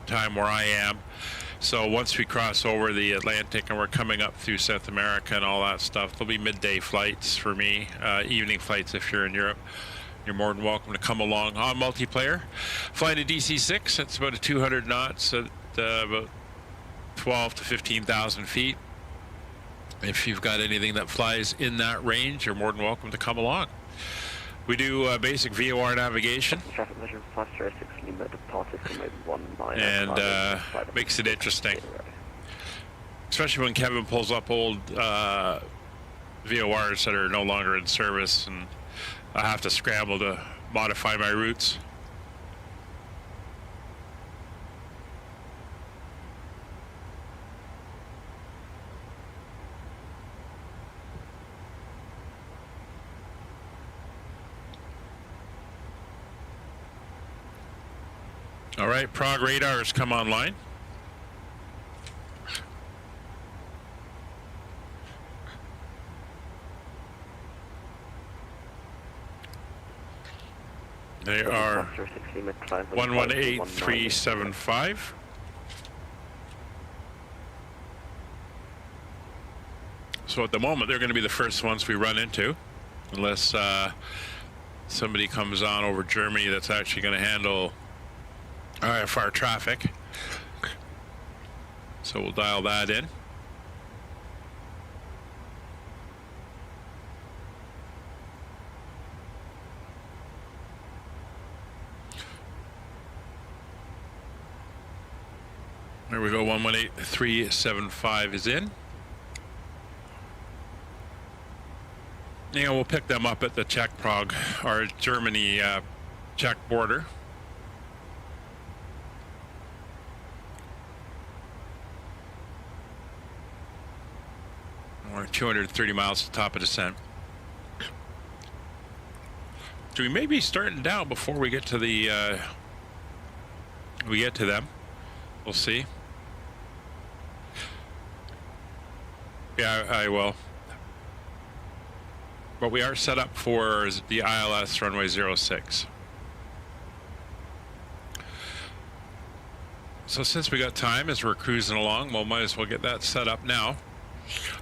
time where I am. So once we cross over the Atlantic and we're coming up through South America and all that stuff, there'll be midday flights for me, evening flights if you're in Europe. You're more than welcome to come along on multiplayer. Flying a DC-6, it's about a 200 knots at about 12 to 15,000 feet. If you've got anything that flies in that range, you're more than welcome to come along. We do basic VOR navigation, and makes it interesting, especially when Kevin pulls up old VORs that are no longer in service, and I have to scramble to modify my routes. All right, Prague radar has come online. They are 118375. So at the moment, they're going to be the first ones we run into, unless somebody comes on over Germany that's actually going to handle IFR traffic. So we'll dial that in. There we go, 118375 is in. Yeah, we'll pick them up at the Czech Prague, or Germany Czech border. We're 230 miles to the top of descent. So we may be starting down before we get to the them. We'll see. Yeah, I will. But we are set up for the ILS runway 06. So since we got time as we're cruising along, we might as well get that set up now.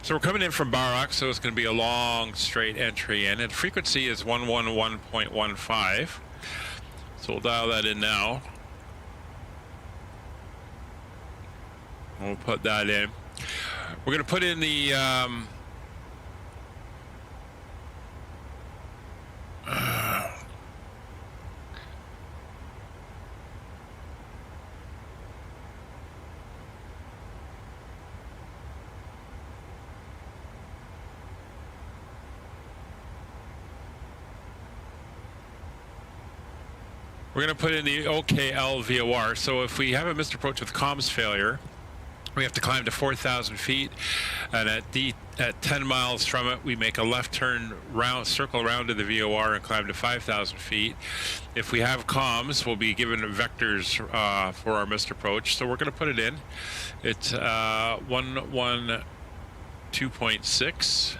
So we're coming in from Barak, so it's going to be a long straight entry in, and frequency is 111.15. So we'll dial that in now. We'll put that in. We're going to put in the we're going to put in the EGLL VOR. So if we have a missed approach with comms failure, we have to climb to 4,000 feet, and at 10 miles from it, we make a left turn round, circle around to the VOR and climb to 5,000 feet. If we have comms, we'll be given vectors for our missed approach. So we're going to put it in. It's 112.6.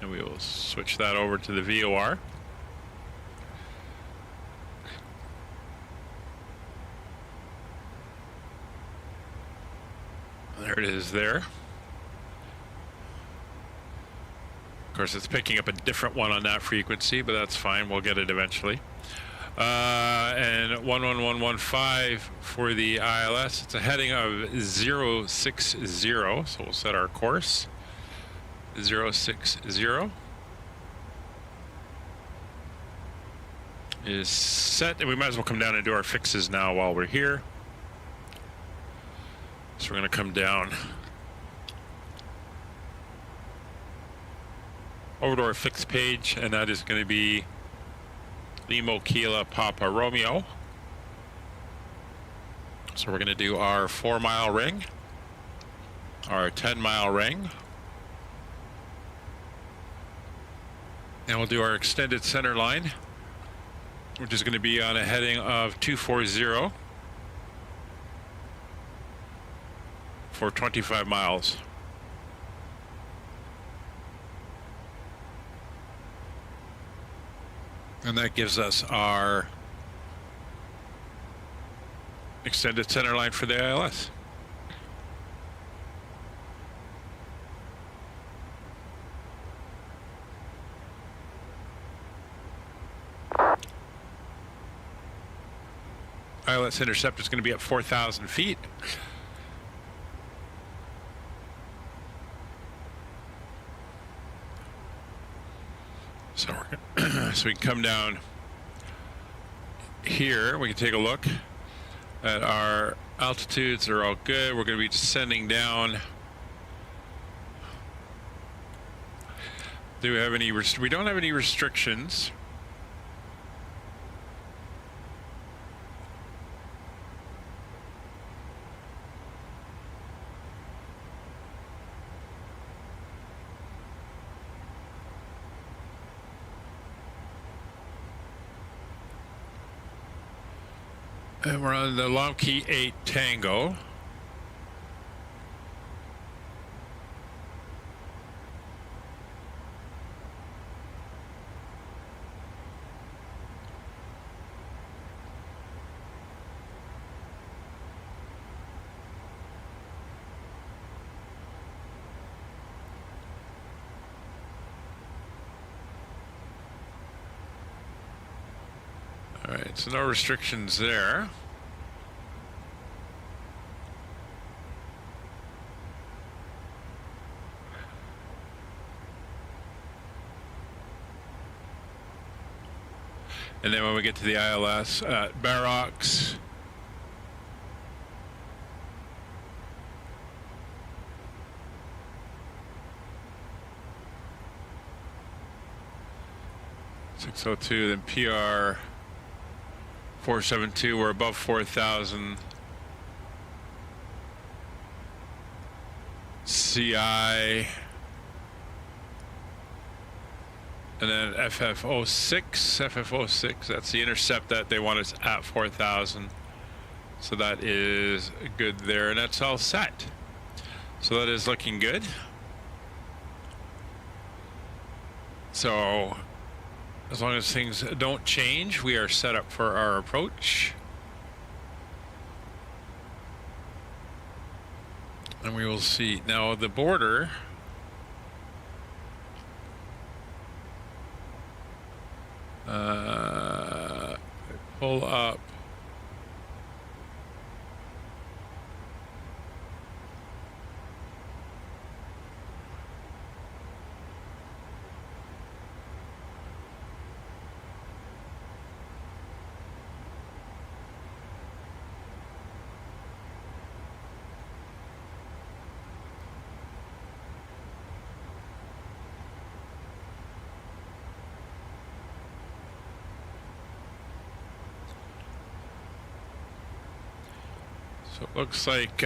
And we will switch that over to the VOR. There it is there. Of course, it's picking up a different one on that frequency, but that's fine. We'll get it eventually. And 11115 for the ILS. It's a heading of 060, so we'll set our course. 060. is set, and we might as well come down and do our fixes now while we're here. So we're going to come down over to our fix page, and that is going to be Limo Kilo Papa Romeo. So we're going to do our 4-mile ring, our 10-mile ring, and we'll do our extended center line, which is going to be on a heading of 240 for 25 miles. And that gives us our extended center line for the ILS. ILS intercept is going to be at 4,000 feet. So, so we can come down here. We can take a look at our altitudes. They're all good. We're going to be descending down. Do we have any? We don't have any restrictions. And we're on the long key 8 Tango. All right, so no restrictions there. And then when we get to the ILS at Barracks, .602, then PR 472, we're above 4,000. CI, and then FF06, that's the intercept that they want us at 4,000. So that is good there, and that's all set. So that is looking good. So as long as things don't change, we are set up for our approach. And we will see. Now the border, pull up. So it looks like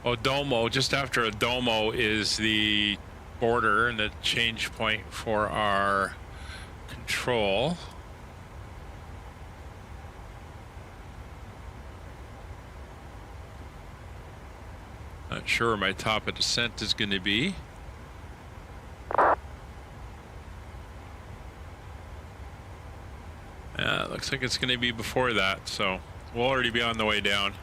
Odomo, just after Odomo is the border and the change point for our control. Not sure where my top of descent is going to be. It looks like it's going to be before that, so we'll already be on the way down.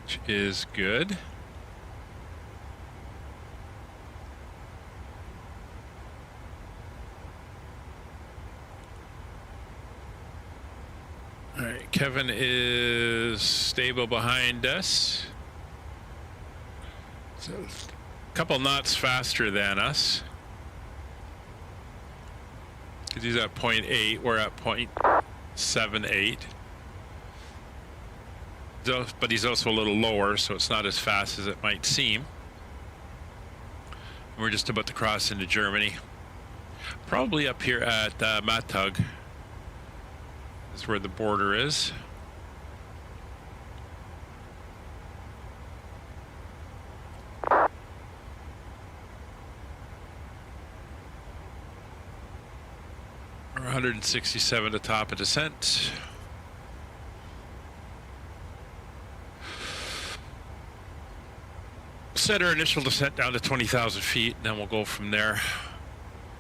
Which is good. All right, Kevin is stable behind us. So a couple knots faster than us. Because he's at 0.8, we're at 0.78. But he's also a little lower, so it's not as fast as it might seem. We're just about to cross into Germany. Probably up here at Mattug. Is where the border is. We're 167 to top of descent. Set our initial descent down to 20,000 feet, and then we'll go from there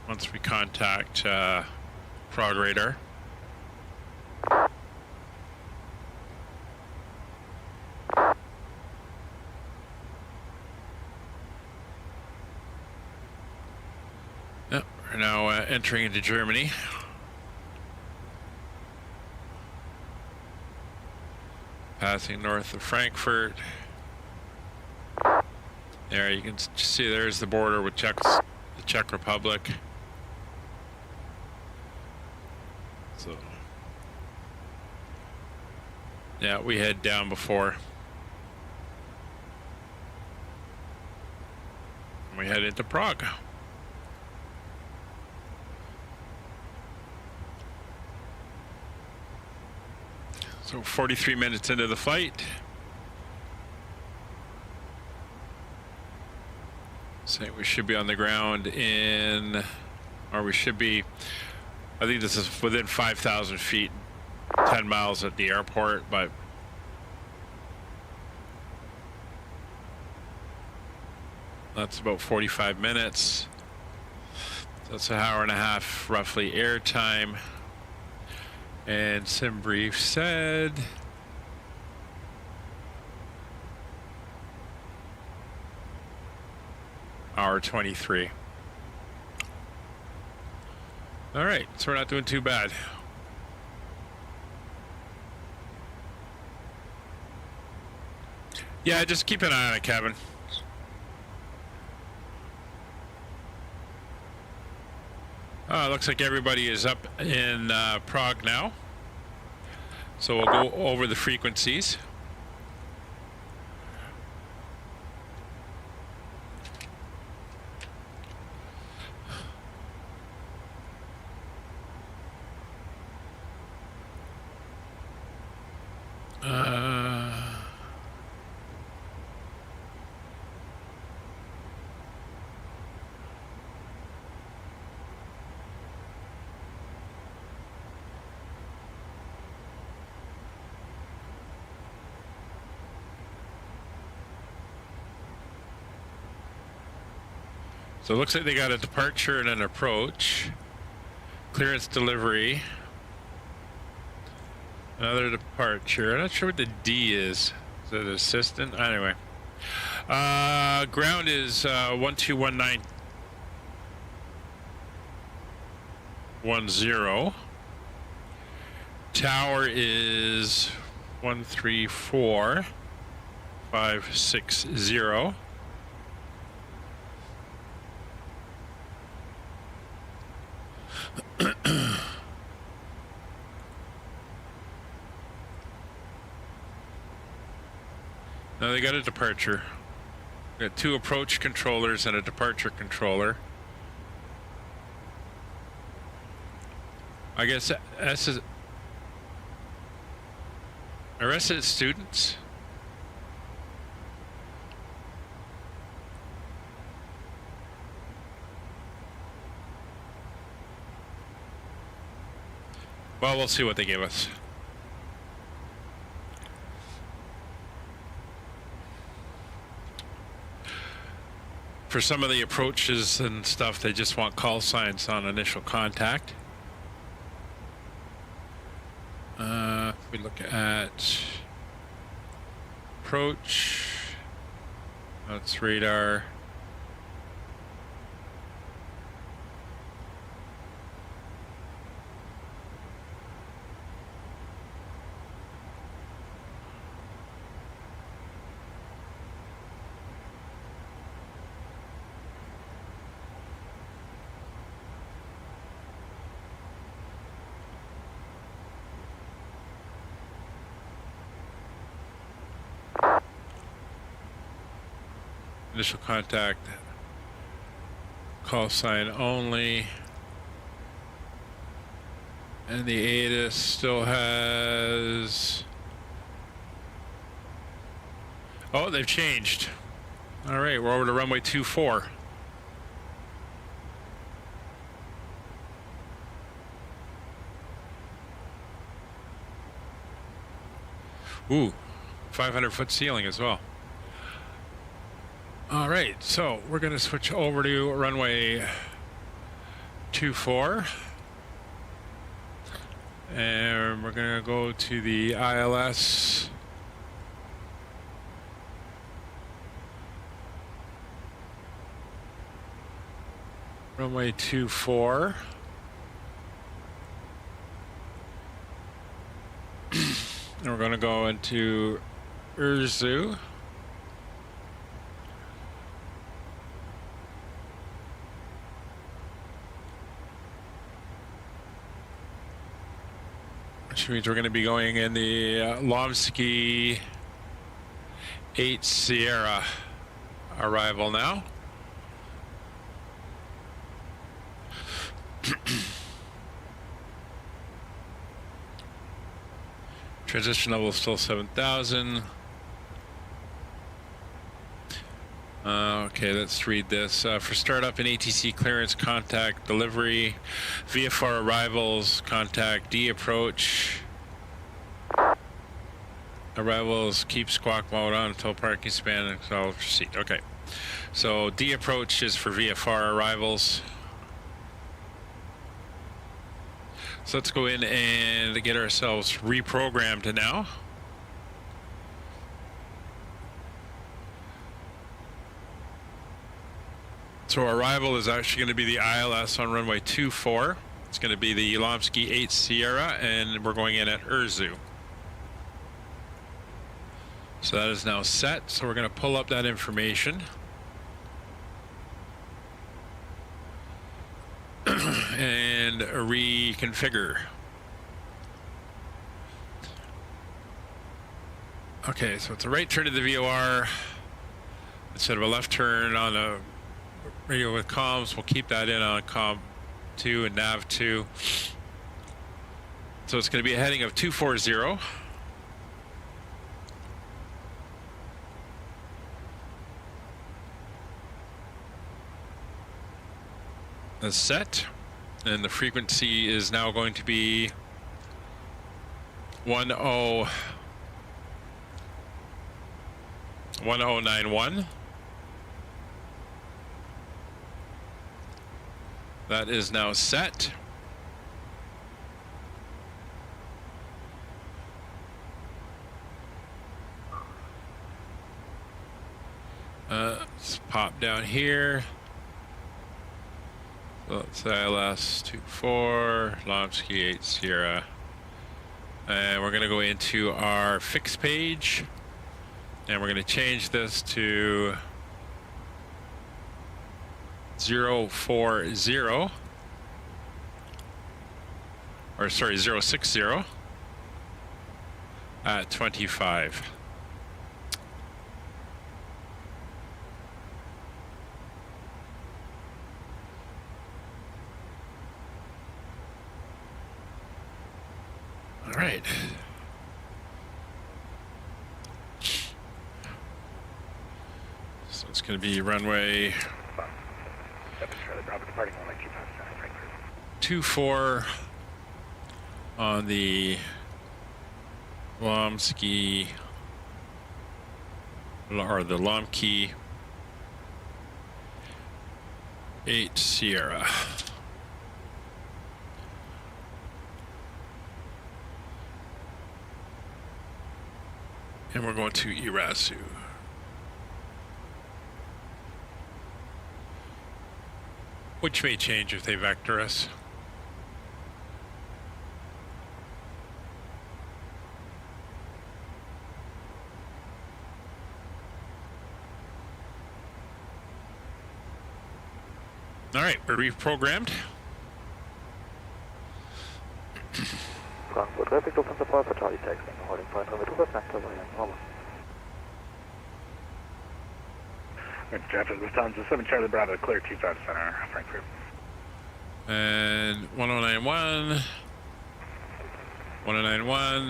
once we contact Prague radar. Yep, we're now entering into Germany. Passing north of Frankfurt. There, you can see there's the border with the Czech Republic. So, yeah, we head down before. We head into Prague. So 43 minutes into the flight. So we should be on the ground in, or we should be, I think this is within 5,000 feet, 10 miles at the airport, but that's about 45 minutes. That's an hour and a half, roughly, air time. And SimBrief said hour 23. All right, so we're not doing too bad. Yeah, just keep an eye on it, Kevin. Looks like everybody is up in Prague now. So we'll go over the frequencies. So it looks like they got a departure and an approach. Clearance delivery. Another departure. I'm not sure what the D is. Is it assistant? Anyway. Ground is 121910. Tower is 134560. Now they got a departure. Got two approach controllers and a departure controller. I guess this is arrested students. Well, we'll see what they give us. For some of the approaches and stuff, they just want call signs on initial contact. We look at approach. That's radar. Initial contact. Call sign only. And the ATIS still has... Oh, they've changed. All right, we're over to runway 24. Ooh, 500-foot ceiling as well. All right, so we're going to switch over to runway 24. And we're going to go to the ILS. Runway 24. And we're going to go into Urzu. Which means we're going to be going in the Lomsky 8 Sierra arrival now. Transition level is still 7,000. Okay, let's read this. For startup and ATC clearance, contact delivery. VFR arrivals, contact D approach. Arrivals, keep squawk mode on until parking span and proceed. Okay, so D approach is for VFR arrivals. So let's go in and get ourselves reprogrammed now. So our arrival is actually going to be the ILS on runway 24. It's going to be the Lomsky 8 Sierra, and we're going in at Urzu. So that is now set. So we're going to pull up that information. And reconfigure. Okay, so it's a right turn to the VOR instead of a left turn on a radio with comms. We'll keep that in on comm 2 and nav 2. So it's going to be a heading of 240. That's set, and the frequency is now going to be 1091. That is now set. Let's pop down here. So it's ILS 24, Lomsky 8 Sierra. And we're going to go into our fix page. And we're going to change this to 040, or sorry, 060 at 25. All right. So it's going to be runway 24 on the Lomsky, or the Lomsky 8 Sierra. And we're going to Irasu. Which may change if they vector us. All right, we're reprogrammed. Frankfurt Rapid Lufthansa Power for Charlie Taxi, holding 500 Thrustmaster Event, over. Traffic Lufthansa 7 Charlie Bravo, clear 25 center, Frankfurt. And 1091, 1091,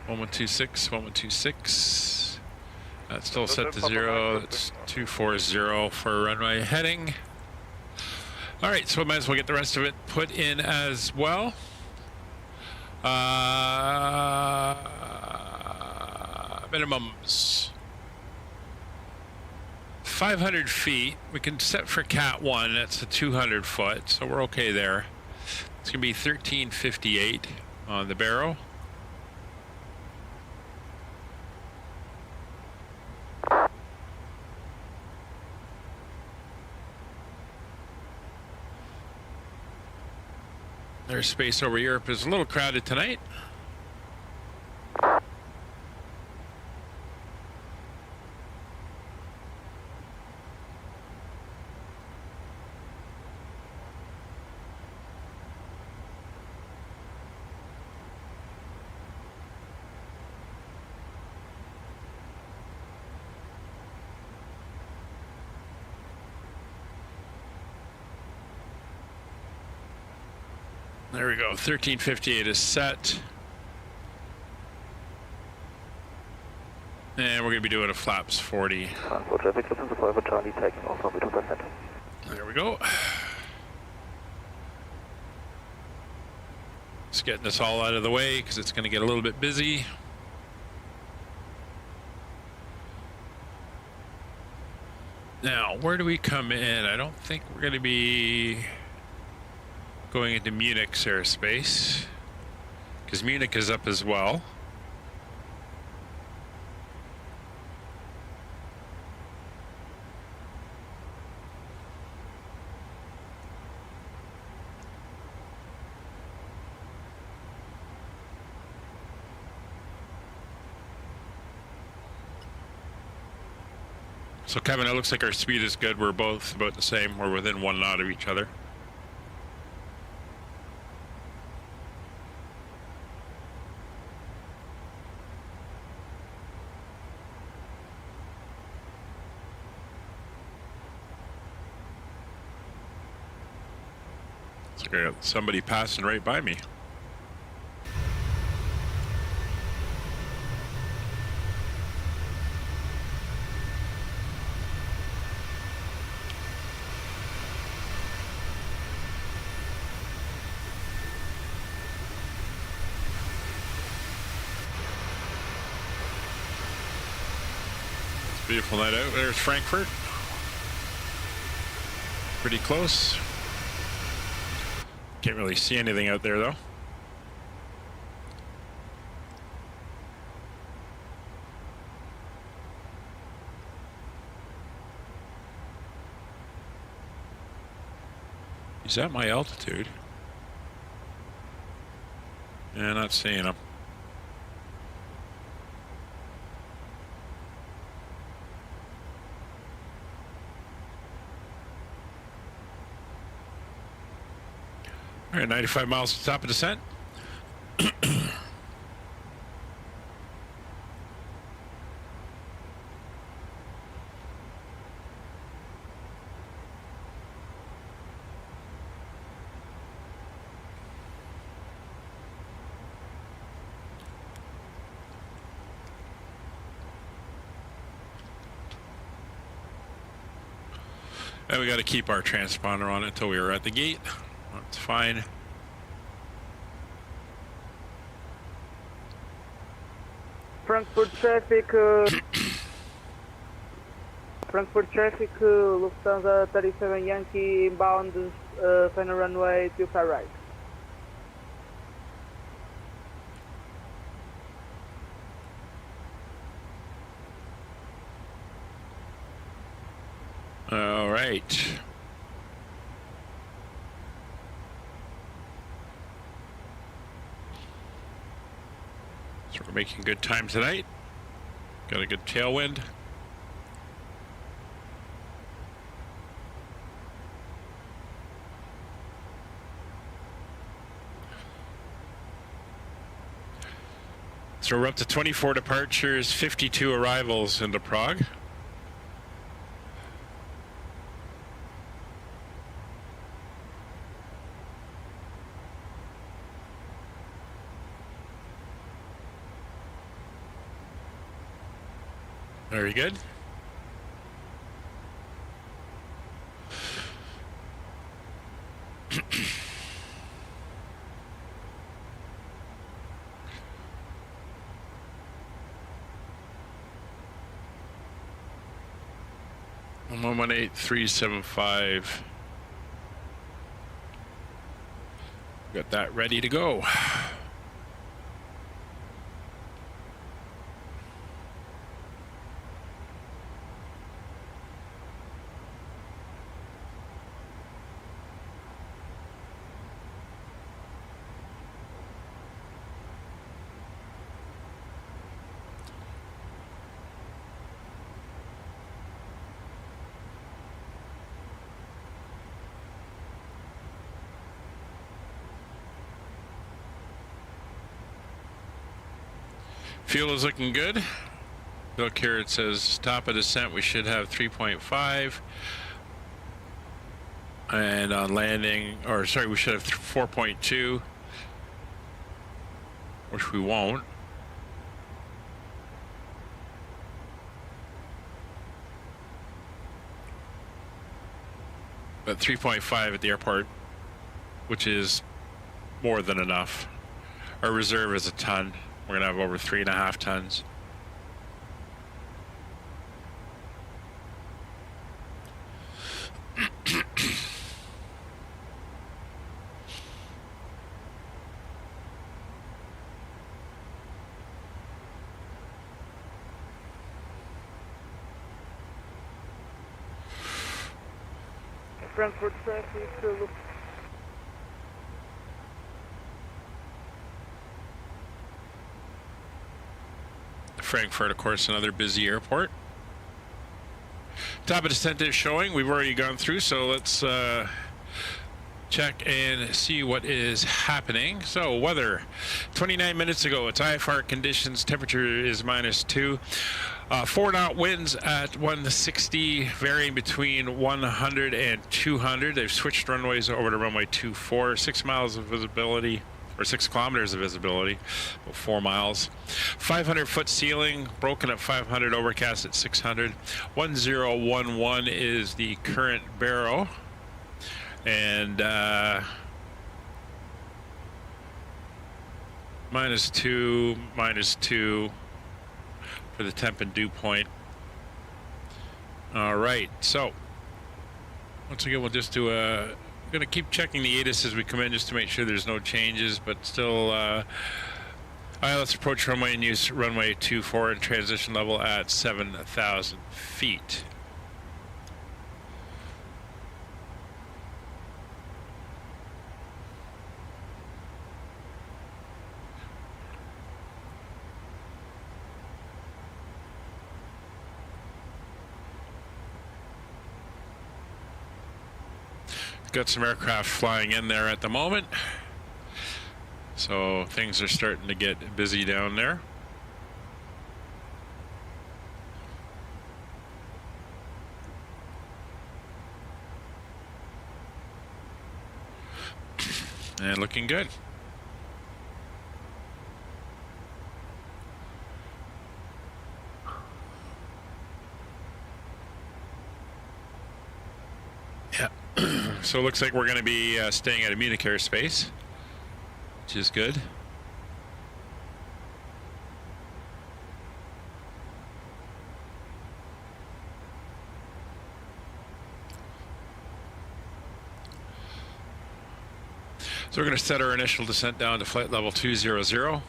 1126, 1126. That's still set to 0. That's 240 for runway heading. All right, so we might as well get the rest of it put in as well. Minimums. 500 feet. We can set for Cat 1. That's a 200 foot, so we're okay there. It's going to be 1358 on the barrow. Airspace over Europe is a little crowded tonight. There we go, 1358 is set. And we're going to be doing a flaps 40. Traffic, Charlie taking off on 2%. There we go. Just getting this all out of the way because it's going to get a little bit busy. Now, where do we come in? I don't think we're going to be going into Munich's airspace because Munich is up as well. So Kevin, it looks like our speed is good. We're both about the same. We're within 1 knot of each other. Looks like I got somebody passing right by me. Beautiful night out. There's Frankfurt. Pretty close. Can't really see anything out there though. Is that my altitude? Yeah, not seeing him. All right, 95 miles to the top of descent. And we got to keep our transponder on until we were at the gate. That's fine. Frankfurt traffic, Lufthansa 37 Yankee inbound, final runway 25 right. All right. So we're making good time tonight. Got a good tailwind. So we're up to 24 departures, 52 arrivals into Prague. Very good. I'm 118.375. Got that ready to go. Fuel is looking good. Look here, it says top of descent we should have 3.5, and on landing, or sorry, we should have 4.2, which we won't. But 3.5 at the airport, which is more than enough. Our reserve is a ton. We're gonna have over 3.5 tons. Frankfurt traffic, look. Frankfurt, of course, another busy airport. Top of descent is showing. We've already gone through, so let's check and see what is happening. So weather, 29 minutes ago, it's IFR conditions, temperature is -2. 4 knot winds at 160, varying between 100 and 200. They've switched runways over to runway 24, 6 miles of visibility, or 6 kilometers of visibility, about 4 miles. 500-foot ceiling, broken at 500, overcast at 600. 1011 is the current baro. And -2 for the temp and dew point. All right, so once again, we'll just do a, I'm going to keep checking the ATIS as we come in just to make sure there's no changes, but still, let's approach runway and use runway 24 and transition level at 7,000 feet. Got some aircraft flying in there at the moment, so things are starting to get busy down there. And looking good. Yeah. So it looks like we're going to be staying at a Munich airspace, which is good. So we're going to set our initial descent down to flight level 200.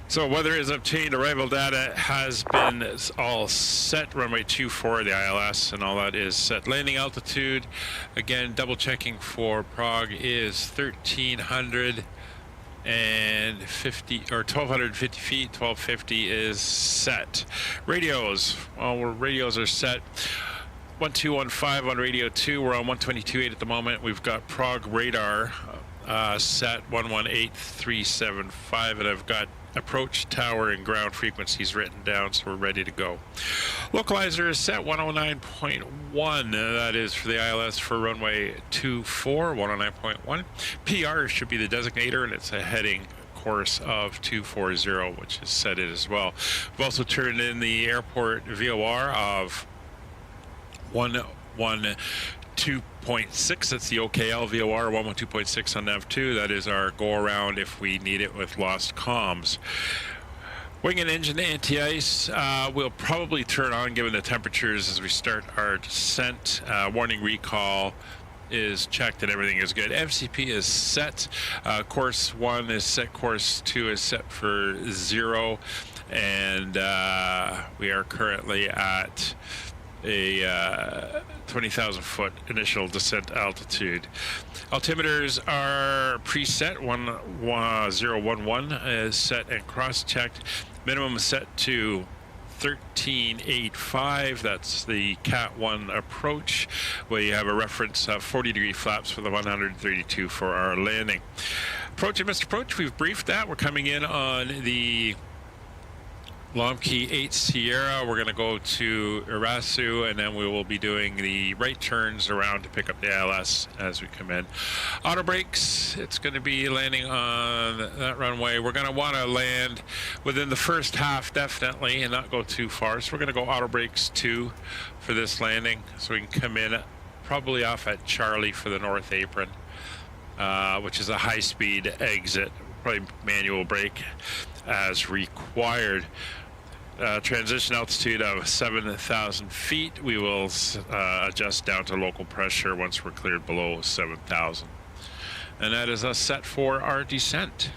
So weather is obtained, arrival data has been all set, runway 24, the ILS and all that is set. Landing altitude, again, double checking for Prague, is 1,350 or 1,250 feet, 1,250 is set. Radios, well, radios are set. 1215 on radio 2, we're on 122.8 at the moment. We've got Prague radar set 118.375, and I've got approach tower and ground frequencies written down, so we're ready to go. Localizer is set 109.1. That is for the ILS for runway 24, 109.1. PR should be the designator, and it's a heading course of 240, which is set it as well. We've also turned in the airport VOR of 112.6. That's the OKL VOR 112.6 on nav2. That is our go around if we need it with lost comms. Wing and engine anti-ice will probably turn on given the temperatures as we start our descent. Warning recall is checked and everything is good. MCP is set. Course 1 is set. Course 2 is set for 0. And we are currently at a 20,000 foot initial descent altitude. Altimeters are preset. 1011 is set and cross-checked. Minimum is set to 1385. That's the Cat 1 approach. We have a reference 40-degree flaps for the 132 for our landing. Approach and missed approach, we've briefed that. We're coming in on the Lomkey 8 Sierra. We're going to go to Irasu, and then we will be doing the right turns around to pick up the ILS as we come in. Auto brakes, it's going to be landing on that runway. We're going to want to land within the first half, definitely, and not go too far. So we're going to go auto brakes 2 for this landing, so we can come in probably off at Charlie for the north apron, which is a high-speed exit, probably manual brake as required. Transition altitude of 7,000 feet. We will adjust down to local pressure once we're cleared below 7,000. And that is us set for our descent.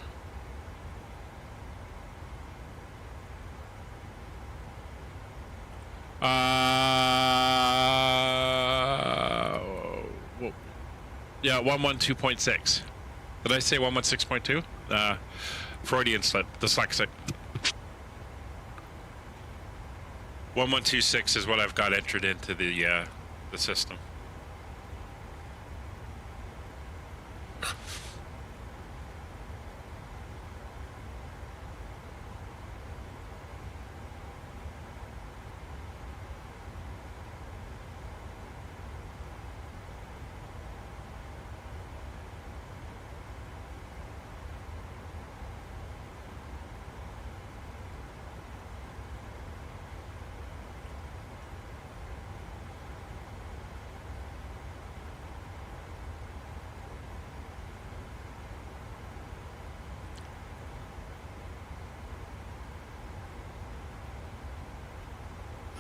Yeah, 112.6. Did I say 116.2? Freudian slip, dyslexic. 1126 is what I've got entered into the system.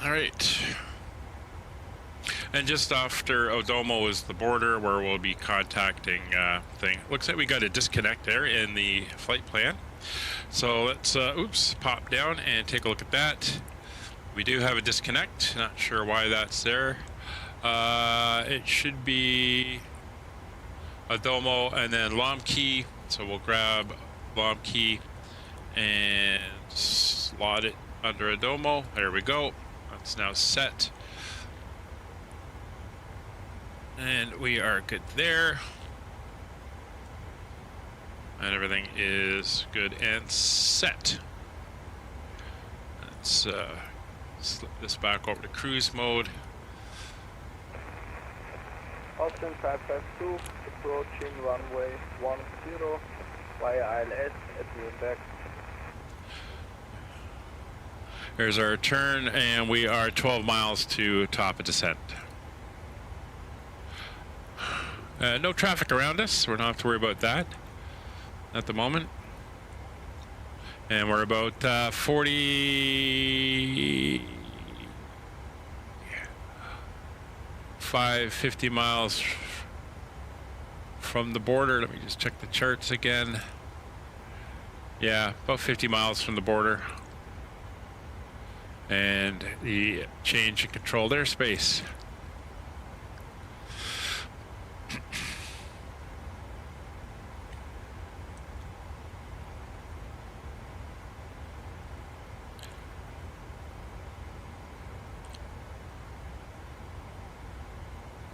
All right, and just after Odomo is the border where we'll be contacting thing. Looks like we got a disconnect there in the flight plan. So let's, pop down and take a look at that. We do have a disconnect, not sure why that's there. It should be Odomo and then Lomkey. So we'll grab Lomkey and slot it under Odomo. There we go. It's now set, and we are good there, and everything is good and set. Let's slip this back over to cruise mode. Austin 552 approaching runway 10 via ILS at Nuremberg. There's our turn, and we are 12 miles to top of descent. No traffic around us, so we don't have to worry about that at the moment. And we're about 50 miles from the border. Let me just check the charts again. Yeah, about 50 miles from the border. And the change in controlled airspace.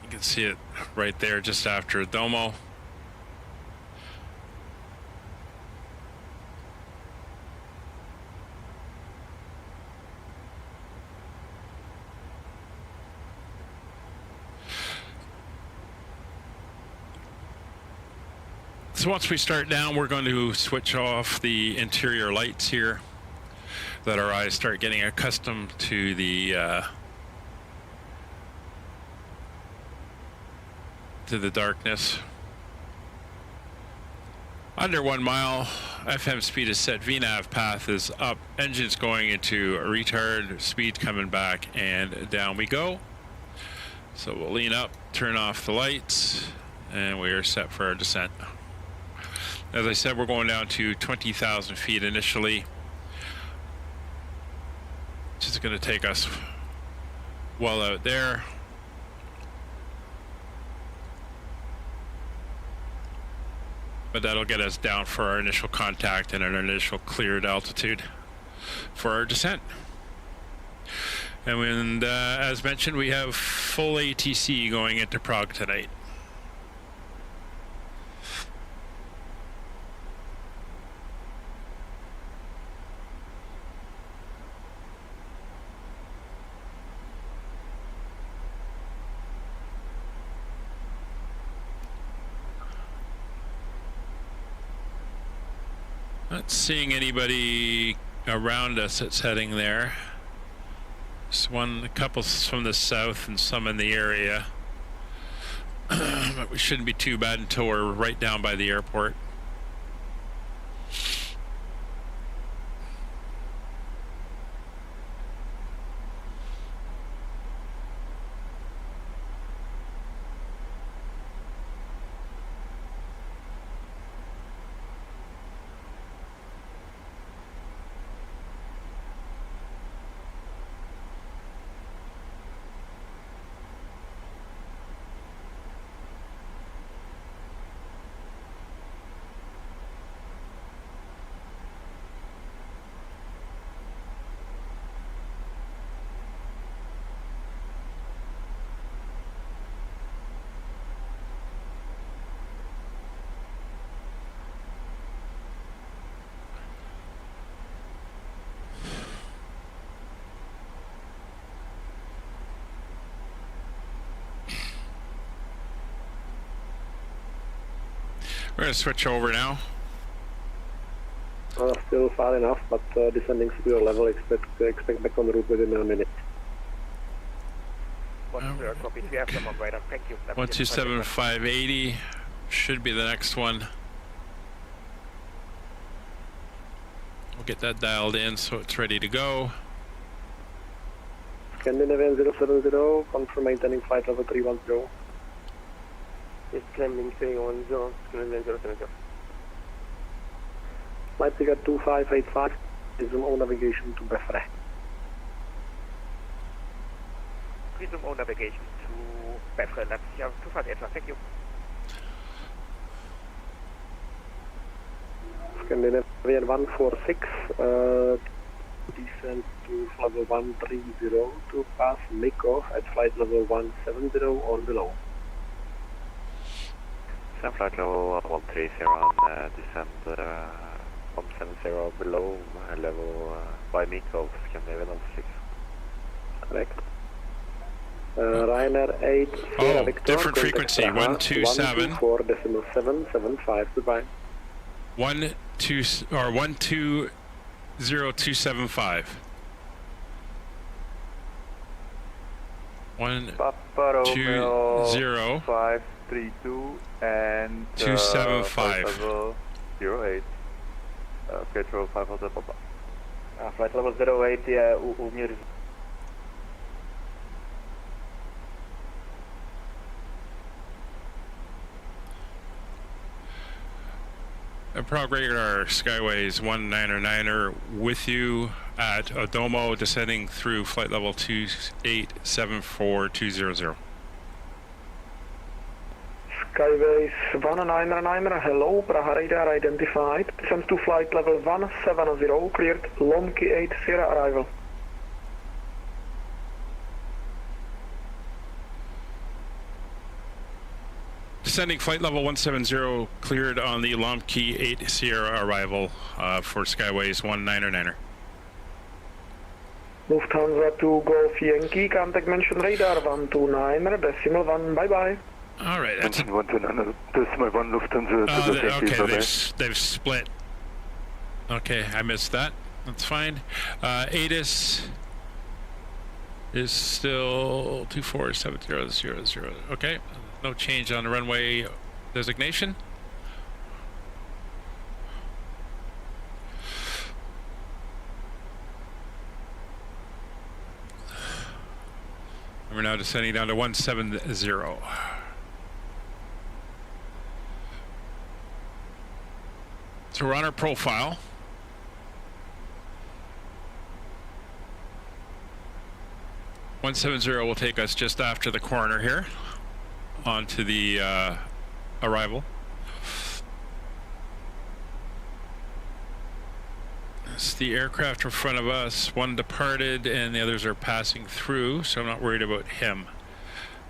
You can see it right there just after Domo. So once we start down, we're going to switch off the interior lights here. Let our eyes start getting accustomed to the darkness. Under 1 mile, FM speed is set, VNAV path is up, engines going into a retard, speed coming back, and down we go. So we'll lean up, turn off the lights, and we are set for our descent. As I said, we're going down to 20,000 feet initially. Which is going to take us well out there. But that'll get us down for our initial contact and our initial cleared altitude for our descent. And when, as mentioned, we have full ATC going into Prague tonight. Not seeing anybody around us that's heading there. Just a couple from the south and some in the area. But we shouldn't be too bad until we're right down by the airport. We're going to switch over now. Still far enough, but descending to your level, expect back on route within a minute. 127.580 should be the next one. We'll get that dialed in so it's ready to go. Scandinavian 070, confirm maintaining flight level 310. It's climbing 310, Scandinavian 070. Flight figure 2585, resume all navigation to Befre. Resume all navigation to Befre, that's 2585, thank you. Scandinavian 146, descend to level 130 to pass Miko at flight level 170 or below. Descend flight level 130 and descend 170 below level by Miko, Scandinavian 146. Correct. Ryanair 8, Sierra Victor, different frequency, 127. 124.775, goodbye. 120.275. Papa Romeo 532 and 275. level 08. Petrol 5 Hotel Papa. Flight level 08 je uvnitř. Prague Radar Skyways 199er with you at Odomo, descending through flight level 2874200. Skyways 199er, hello, Prague Radar identified. Descend to flight level 170, cleared, Lomki 8 Sierra arrival. Descending flight level 170, cleared on the Lomki 8 Sierra arrival for Skyways 199er. Lufthansa to Golf Yankee, contact mention radar 129er, decimal 1, bye bye. All right. That's Engine 129, decimal 1 Lufthansa to the safety okay, survey. they've split. Okay, I missed that. That's fine. ATIS is still 247000. Okay, no change on the runway designation. We're now descending down to 170. So we're on our profile. .170 will take us just after the corner here onto the arrival. It's the aircraft in front of us. One departed and the others are passing through, so I'm not worried about him.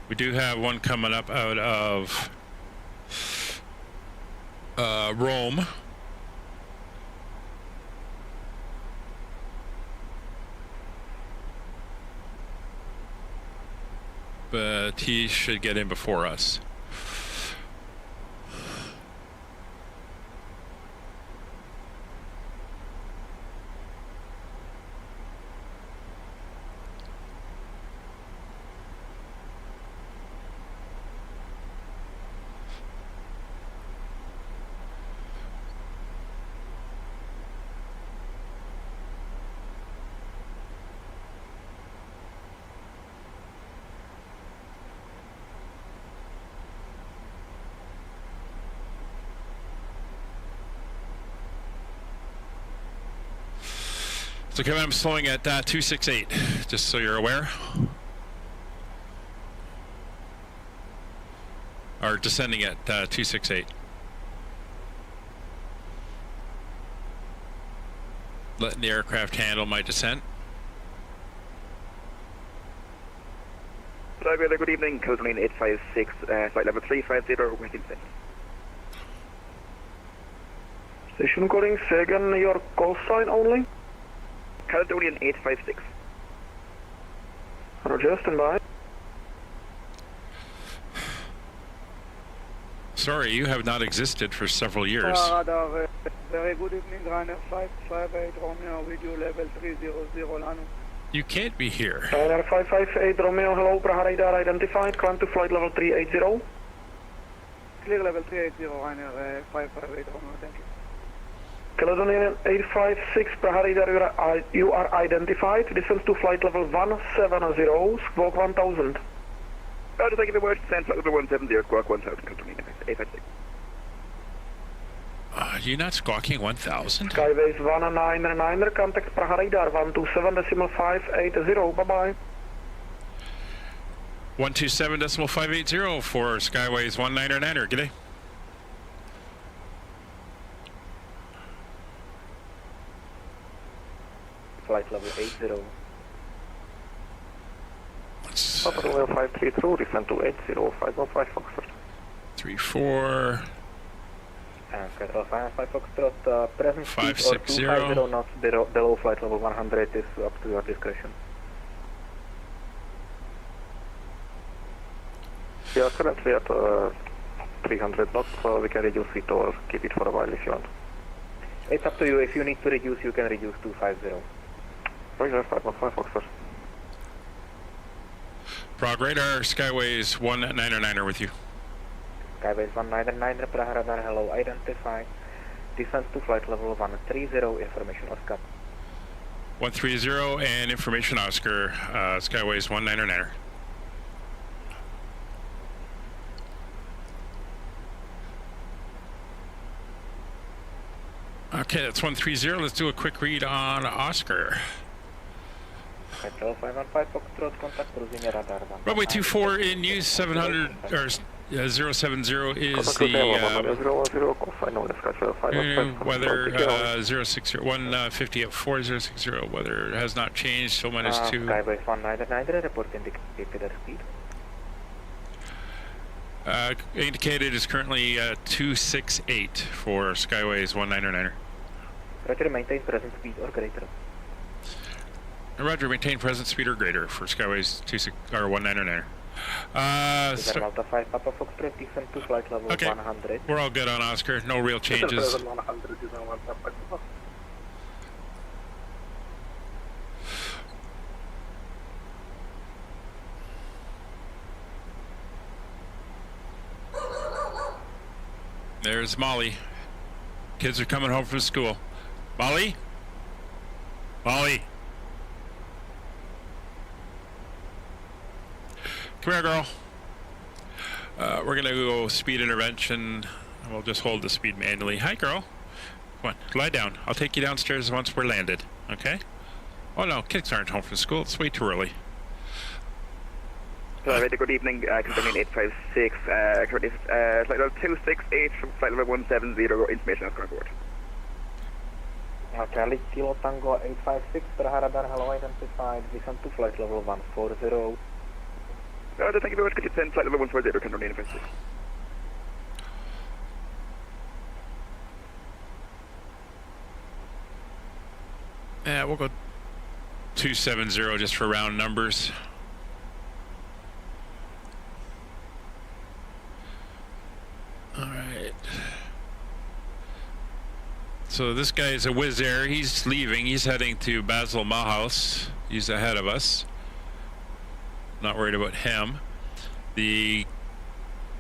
We do have one coming up out of Rome. But he should get in before us. So Kevin, I'm slowing at 268, just so you're aware. Or descending at 268. Letting the aircraft handle my descent. Flight good evening, Coastline 856, flight level 350, waiting set. Station calling, say again your call sign only. Caledonian 856. Roger, stand by. Sorry, you have not existed for several years. Very good evening, Ryanair 558 Romeo, video level 300 Lano. You can't be here. Ryanair 558 Romeo, hello, Prague radar identified, climb to flight level 380. Clear level 380, Ryanair 558 Romeo, thank you. Caledonian 856, Prague radar, you are identified, descend to flight level 170, squawk 1000. Roger, thank you very much, descend flight level 170, squawk 1000, Caledonian 856. You're not squawking 1000? Skyways 199er, contact Prague radar 127.580, bye-bye. 127.580 for Skyways 199er, g'day. Flight level 80. Papa Romeo 532, descend to 80, 515 Foxtrot. 34. Schedule 5 Foxtrot, present speed or 560 knots below flight level 100 is up to your discretion. We are currently at 300 knots, so we can reduce it or keep it for a while if you want. It's up to you. If you need to reduce, you can reduce to 50. Roger, 515 Foxtrot. Prague radar, Skyways 199er with you. Skyways 199, Prague radar, hello, identified. Descent to flight level 130, information Oscar. 130 and information Oscar, Skyways 199er. Okay, that's 130. Let's do a quick read on Oscar. Control 515 Foxtrot, contact cruising radar. Runway 24 in use 700 or 070 is the weather 060 150 at 4060. Weather has not changed, so minus 2. Skyways 199, report indicated speed. Indicated is currently 268 for Skyways 199er. Roger, maintain present speed or greater. Roger, maintain present speed or greater for Skyways 199er. Delta 5 Papa Foxtrot, descend to flight level 100. We're all good on Oscar. No real changes. There's Molly. Kids are coming home from school. Molly? Molly? Come here, girl. We're gonna go speed intervention. We'll just hold the speed manually. Hi, girl. Come on, lie down. I'll take you downstairs once we're landed, okay? Oh no, kids aren't home from school. It's way too early. Good evening, confirming 856, flight level 268 from flight level 170, information on board. Charlie Kilo Tango 856, radar, hello, identified, descend to flight level 140. Thank you very much, could you send flight level 140, confirming 856. Yeah, we'll go 270 just for round numbers. Alright. So this guy is a Wizz Air. He's leaving. He's heading to Basel Mahaus. He's ahead of us. Not worried about him. The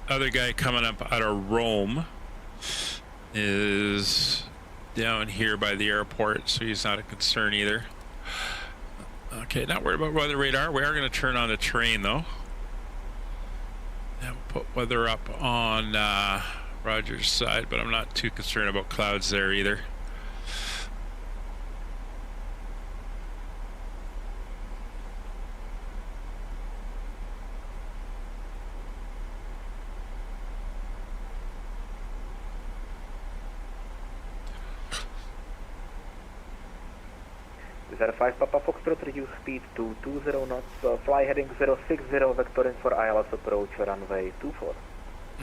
other guy coming up out of Rome is down here by the airport, so he's not a concern either. Okay, not worried about weather radar. We are going to turn on the terrain though. And put weather up on Roger's side, but I'm not too concerned about clouds there either. Is that a 5 Papa Foxtrot, reduce speed to 20 knots, fly heading 060, vectoring for ILS approach runway 24.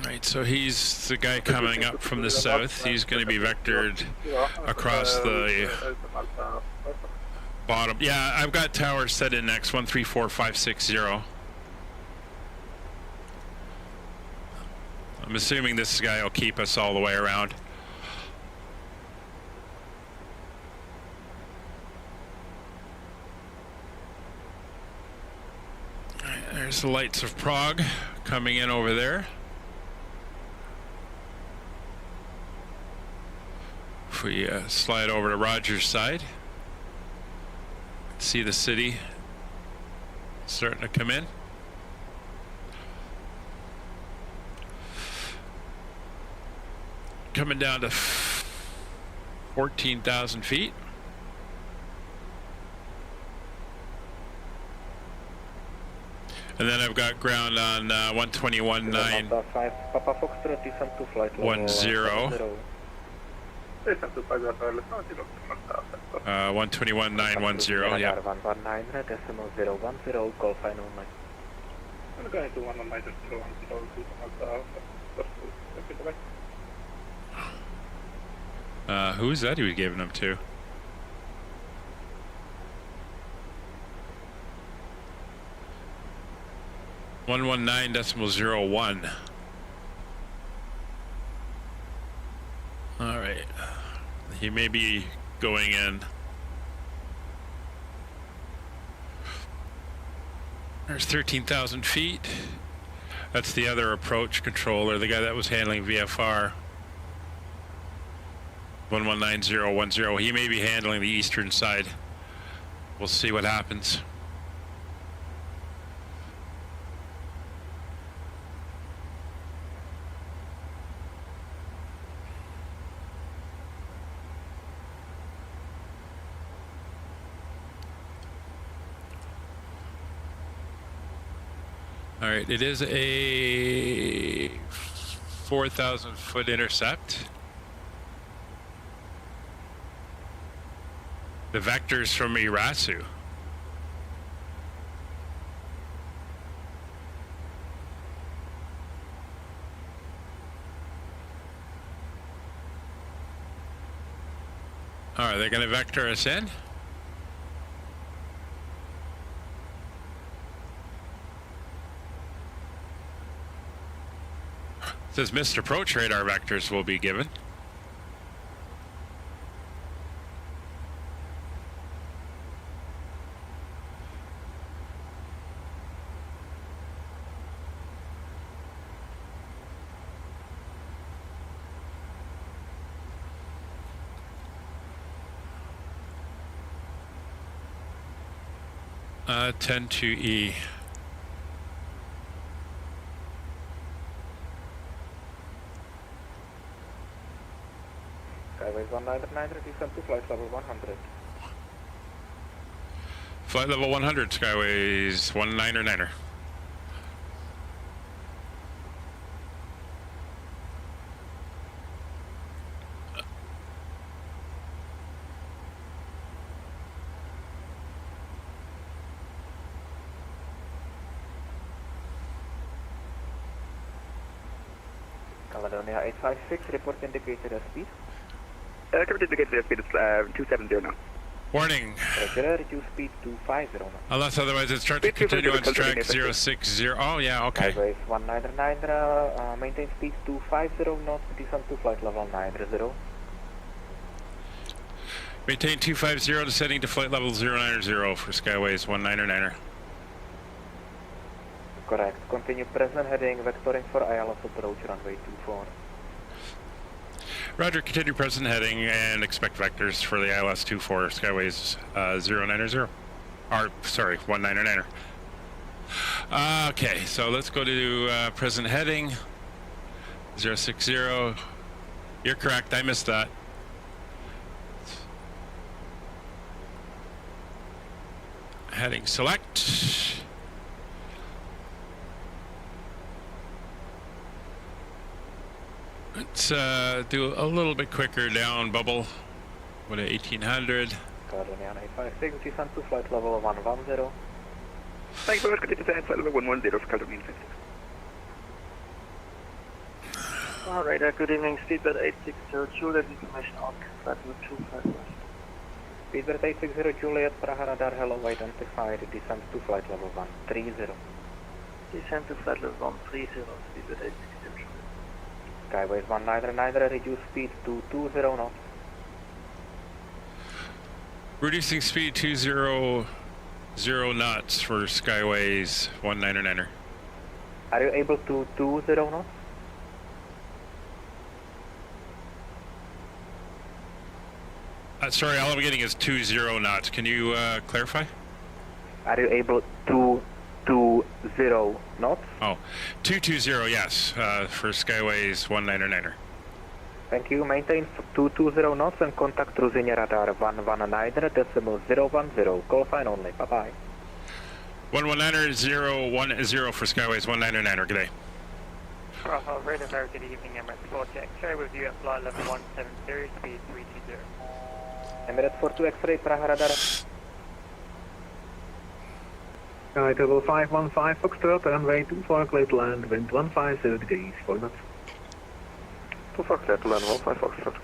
Right, so he's the guy coming up from the south. He's going to be vectored across the bottom. Yeah, I've got tower set in next, 134560. I'm assuming this guy will keep us all the way around. There's the lights of Prague coming in over there. If we slide over to Roger's side, see the city starting to come in. Coming down to 14,000 feet. And then I've got ground on 121.910. 121.910, yeah. 119.010, call final 9. I'm going to 119.010. Who is that he was giving them to? .01. All right, he may be going in. There's 13,000 feet. That's the other approach controller, the guy that was handling VFR. 119010. He may be handling the eastern side. We'll see what happens. All right, it is a 4,000 foot intercept. The vector's from Irasu. Are they going to vector us in? Says missed approach radar vectors will be given. Ten to E. Skyways 199, descend to flight level 100. Flight level 100, Skyways 199er. Caledonia 856, report indicated speed. Current indicated speed is 270 now. Warning. Roger, reduce speed to 50 now. Unless otherwise, it's start to continue on track 060. Oh, yeah, okay. Skyways 199, maintain speed to 50 knots, descend to flight level 90. Maintain 250, descending to flight level 090 for Skyways 199er. Correct. Continue present heading, vectoring for ILS approach runway 24. Roger, continue present heading and expect vectors for the ILS 24 Skyways 090. Or, sorry, 199er. Okay, so let's go to present heading 060. You're correct, I missed that. Heading select. Let's do a little bit quicker down bubble. What a 1800. Caledonia 856, descend to flight level 110. Thank you very much. Continue to descend flight level 110 for Caledonia 856. Alright, good evening, speedbird 860, Juliet, information on flight level 25 west. Speedbird 860, Juliet, Praha radar, hello, identified, descend to flight level 130. Descend to flight level 130, speedbird 860, Juliet. Skyways 199, reduce speed to 20 knots. Reducing speed 200 knots for Skyways 199er. Are you able to 20 knots? Sorry, all I'm getting is 20 knots. Can you clarify? Are you able to 20 knots? Oh, 220, yes, for Skyways 199er. Thank you. Maintain 220 knots and contact cruising radar 119.010. Call sign only. Bye-bye. 119.010 for Skyways 199er. Good day. Bravo, radar, very good evening, Emirates 4 check. Share with you at flight level 170, speed 320. Emirates 42 X-ray, Praha radar. Sky level 515 Foxtrot, runway 24, clear to land, wind 150 degrees, 4 knots. 24, clear to land, 15 Foxtrot.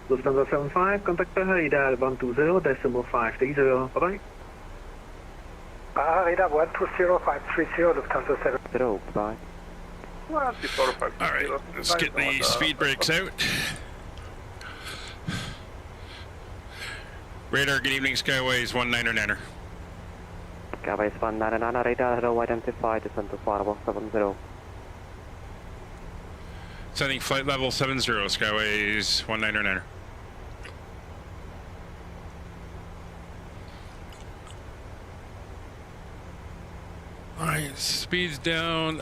Lufthansa 75, contact Praha radar 120.530, bye-bye. Praha radar 120530, Lufthansa 70, bye. Alright, let's get the speed brakes out. Radar, good evening, Skyways 199er. Skyways 199, radar, hello, identified, descend to flight level 70. Sending flight level 70, Skyways 199er. Alright, speed's down.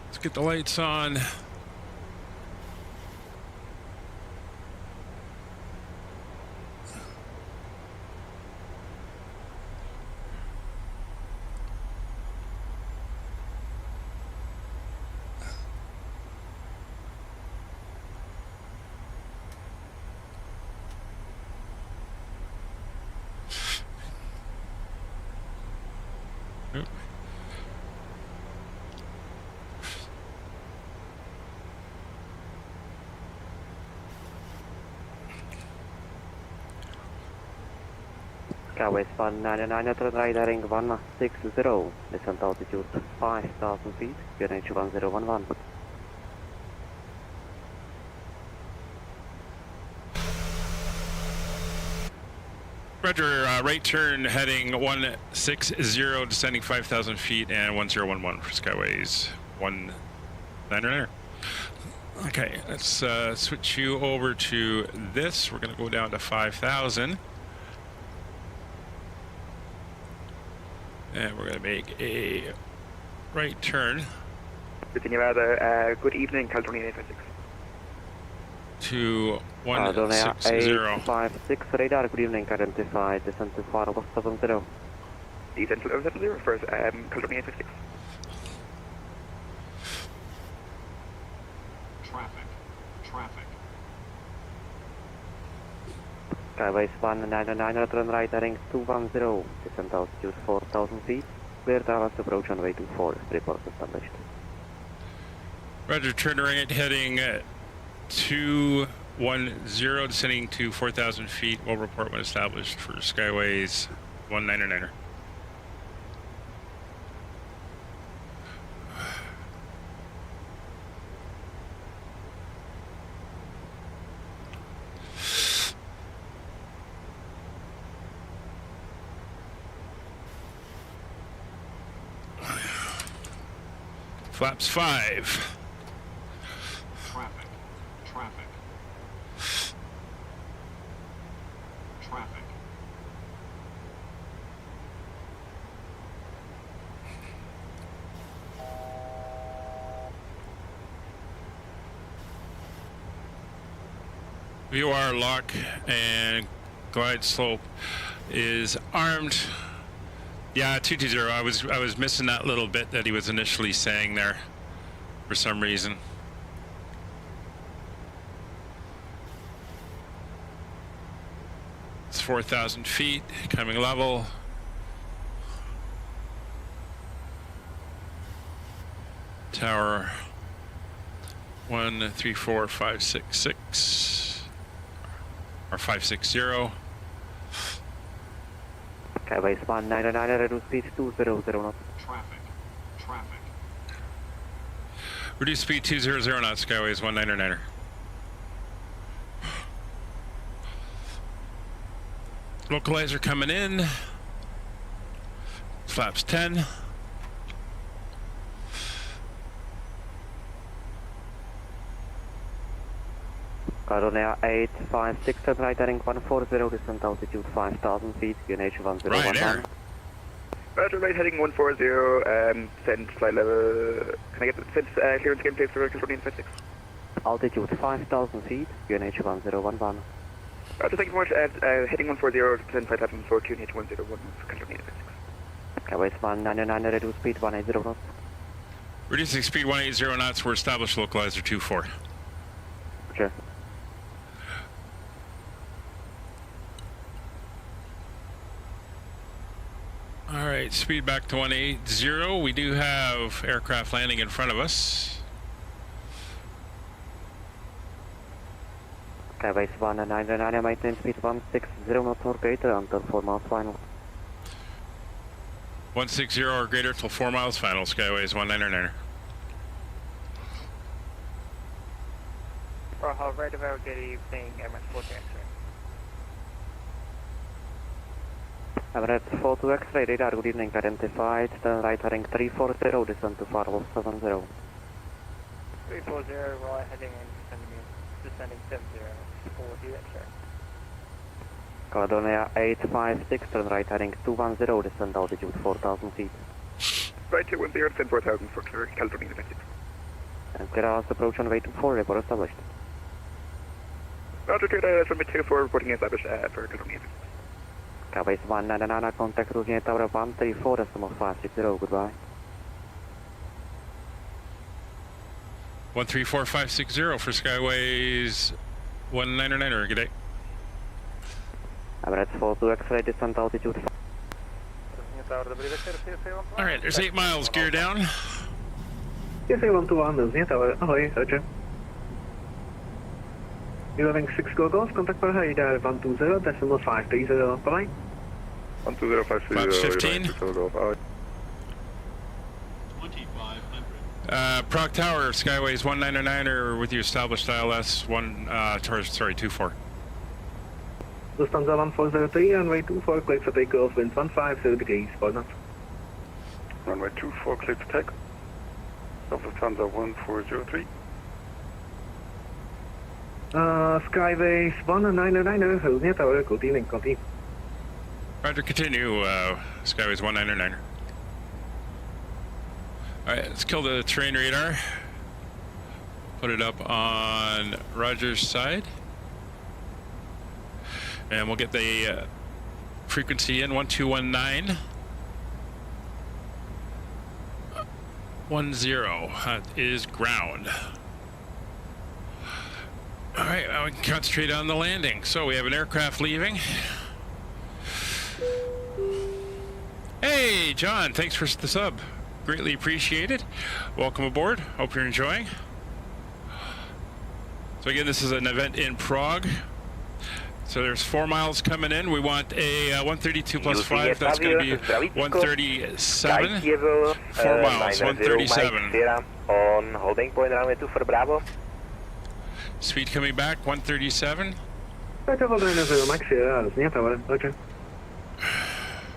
Let's get the lights on. Skyways 199, radaring 160, descent altitude 5,000 feet, QNH 1011. Roger, right turn heading 160, descending 5,000 feet, and 1011 for Skyways 199er. Okay, let's switch you over to this. We're going to go down to 5,000. And we're going to make a right turn. Virginia Weather, good evening, California 856. To 160. 856 radar, good evening, identified, descent to far level 70. Descent to 70 refers, California 856. Traffic. Skyways 199, turn right heading 210, descent altitude 4,000 feet, clear towards approach runway 24, report established. Roger, turn right heading 210, descending to 4,000 feet. We'll report when established for Skyways 199er. Flaps 5. Traffic. VOR lock and glide slope is armed. Yeah, 220. I was missing that little bit that he was initially saying there for some reason. It's 4,000 feet, coming level. Tower 134566 or 560. Skyways 199, reduce speed 200 knots. Traffic. Reduce speed 200 knots, Skyways 199er. Localizer coming in. Flaps 10. California 856, turn right heading 140, descent altitude 5,000 feet, QNH 1011. Roger, right heading 140, descent flight level. Can I get the descent clearance again, please, for California 856? Altitude 5,000 feet, QNH 1011. Roger, thank you very much. Heading 140, descent flight level for QNH 101 for California 856. Skyways 199, reduce speed 180 knots. Reducing speed 180 knots. We're established localizer 24. Sure. All right, speed back to 180. We do have aircraft landing in front of us. Skyways 199, maintain speed 160 knots or greater until 4 miles final. 160 or greater till 4 miles final, Skyways 199er. Prague, radar, good evening, Emirates 4 X-ray. Emirates 42 X-ray, radar, good evening, identified, turn right heading 340, descent to far level 70. 340, right heading and descending 70, 40 X-ray. Caledonia 856, turn right heading 210, descent altitude 4,000 feet. Right 210, descent 4,000 for California 856. And clear house approach on way 24, report established. Roger, clear from 24, reporting established for California 856. Skyways 199, contact Roger Tower 134, decimal 560, goodbye. 134560 for Skyways 199er, good day. Emirates 42 X-ray, descent altitude 5. All right, there's 8 miles, gear down. Yes, 121, Disney Tower, ahoy, roger. You're having 6 go-goes, contact per radar 120, decimal 530, bye-bye. 120, 530, 15. Prague Tower, Skyways 199er with you established ILS 24. Lufthansa 1403, runway 24, cleared for takeoff, wind 150 degrees, 4 knots. Runway 24, cleared for takeoff. Lufthansa 1403. Skyways 199er, Hilsnia Tower, good evening, continue. Roger, continue, Skyways 199er. Alright, let's kill the terrain radar. Put it up on Roger's side. And we'll get the frequency in, 1219. 10, that is ground. Alright, now we can concentrate on the landing. So we have an aircraft leaving. Hey, John, thanks for the sub. Greatly appreciated. Welcome aboard. Hope you're enjoying. So again, this is an event in Prague. So there's 4 miles coming in. We want a 132 plus 5. That's going to be 137. 4 miles, 137. On holding point runway 2 for Bravo. Speed coming back, 137.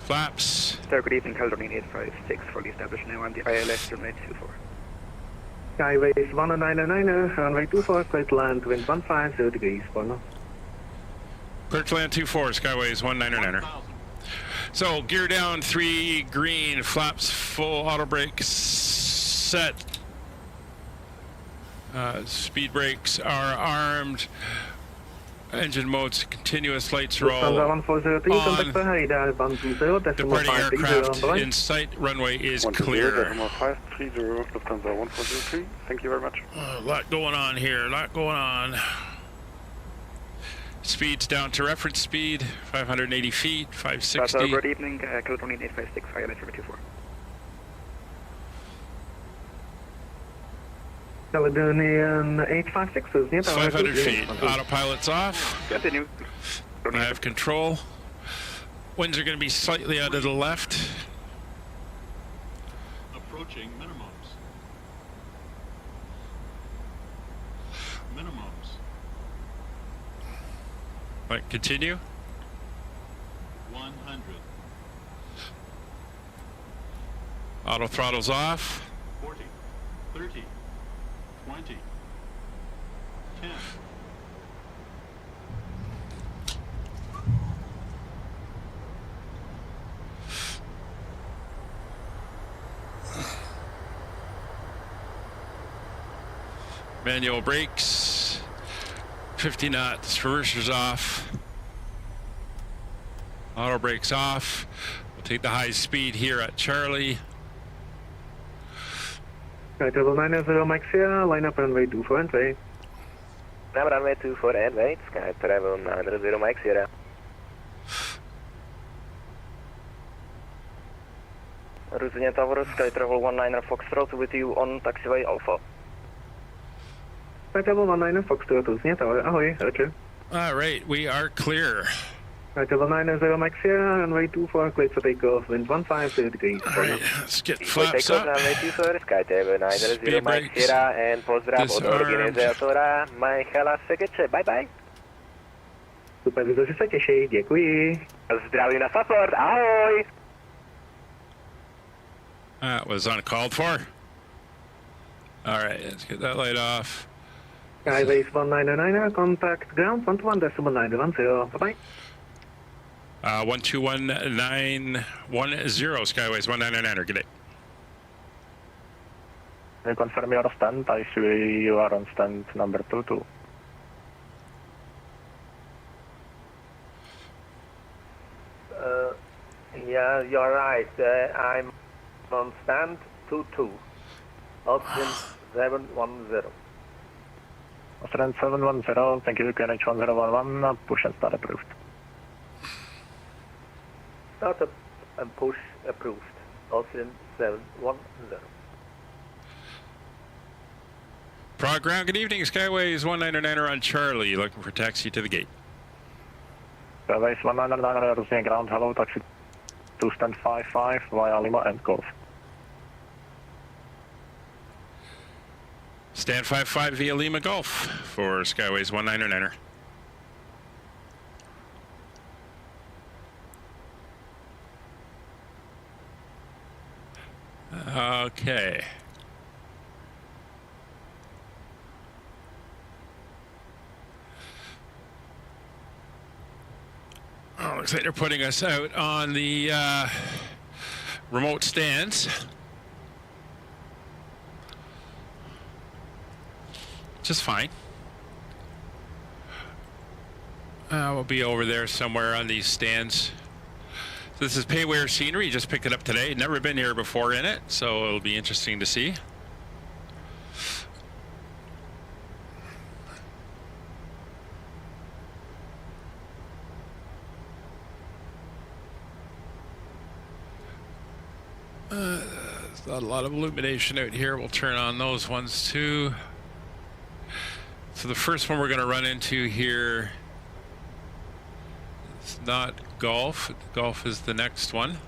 Flaps. Sir, good evening, Caldron 856, fully established now on the ILS runway 24. Skyways 199er, runway 24, cleared to land, wind 150 degrees, 4 knots. Clear to land 24, Skyways 199er. So gear down 3 green, flaps full, auto brakes set. Speed brakes are armed. Engine modes continuous, lights roll on. Departing aircraft in sight, runway is clear. 530, Lufthansa 1403. Thank you very much. A lot going on here, a lot going on. Speeds down to reference speed, 580 feet, 560. Good evening, California 856, ILS number 24. Caledonian 856 is near 500 feet. Autopilot's off. Continue. I have control. Winds are going to be slightly out of the left. Approaching minimums. Minimums. Right, continue. 100. Auto throttle's off. 40. 30. 20. 10. Manual brakes. 50 knots. Reverser's off. Auto brakes off. We'll take the high speed here at Charlie. Skytravel 90 Mike Sierra, line up runway 24 and wait. Now runway 24 and wait. Skytravel 90 Mike Sierra. Routine Tower, Skytravel 19 Foxtrot with you on taxiway Alpha. Skytravel 19 Foxtrot, Routine Tower, ahoy, roger. Alright, we are clear. Skytravel 90 Mike Sierra, runway 24, cleared for takeoff, wind 150 degrees. Alright, let's get flaps up. Runway 24, Skytravel 90 Mike Sierra, and pozdrav od organizátora Michaela Sekeče. Bye bye. Supervizoři se těší, děkuji. Zdraví na support, ahoj. That was uncalled for. Alright, let's get that light off. Skyways 199er, contact ground 121.910, bye-bye. 121910, Skyways 199er, good day. I confirm your stand, I see you are on stand number 22. Yeah, you're right, I'm on stand 22, Austin 710. Austin 710, thank you, QNH 1011, push and start approved. Start up and push approved, Austin 710. Prague ground, good evening, Skyways 199er on Charlie, looking for taxi to the gate. Skyways 199er, Routine ground, hello, taxi to stand 55 via Lima and Golf. Stand 55 via Lima Golf for Skyways 199er. Okay. Oh, looks like they're putting us out on the remote stands. Just fine. We'll be over there somewhere on these stands. This is Payware scenery. Just picked it up today. Never been here before in it, so it'll be interesting to see. There's not a lot of illumination out here. We'll turn on those ones too. So the first one we're going to run into here is not Golf. Golf is the next one.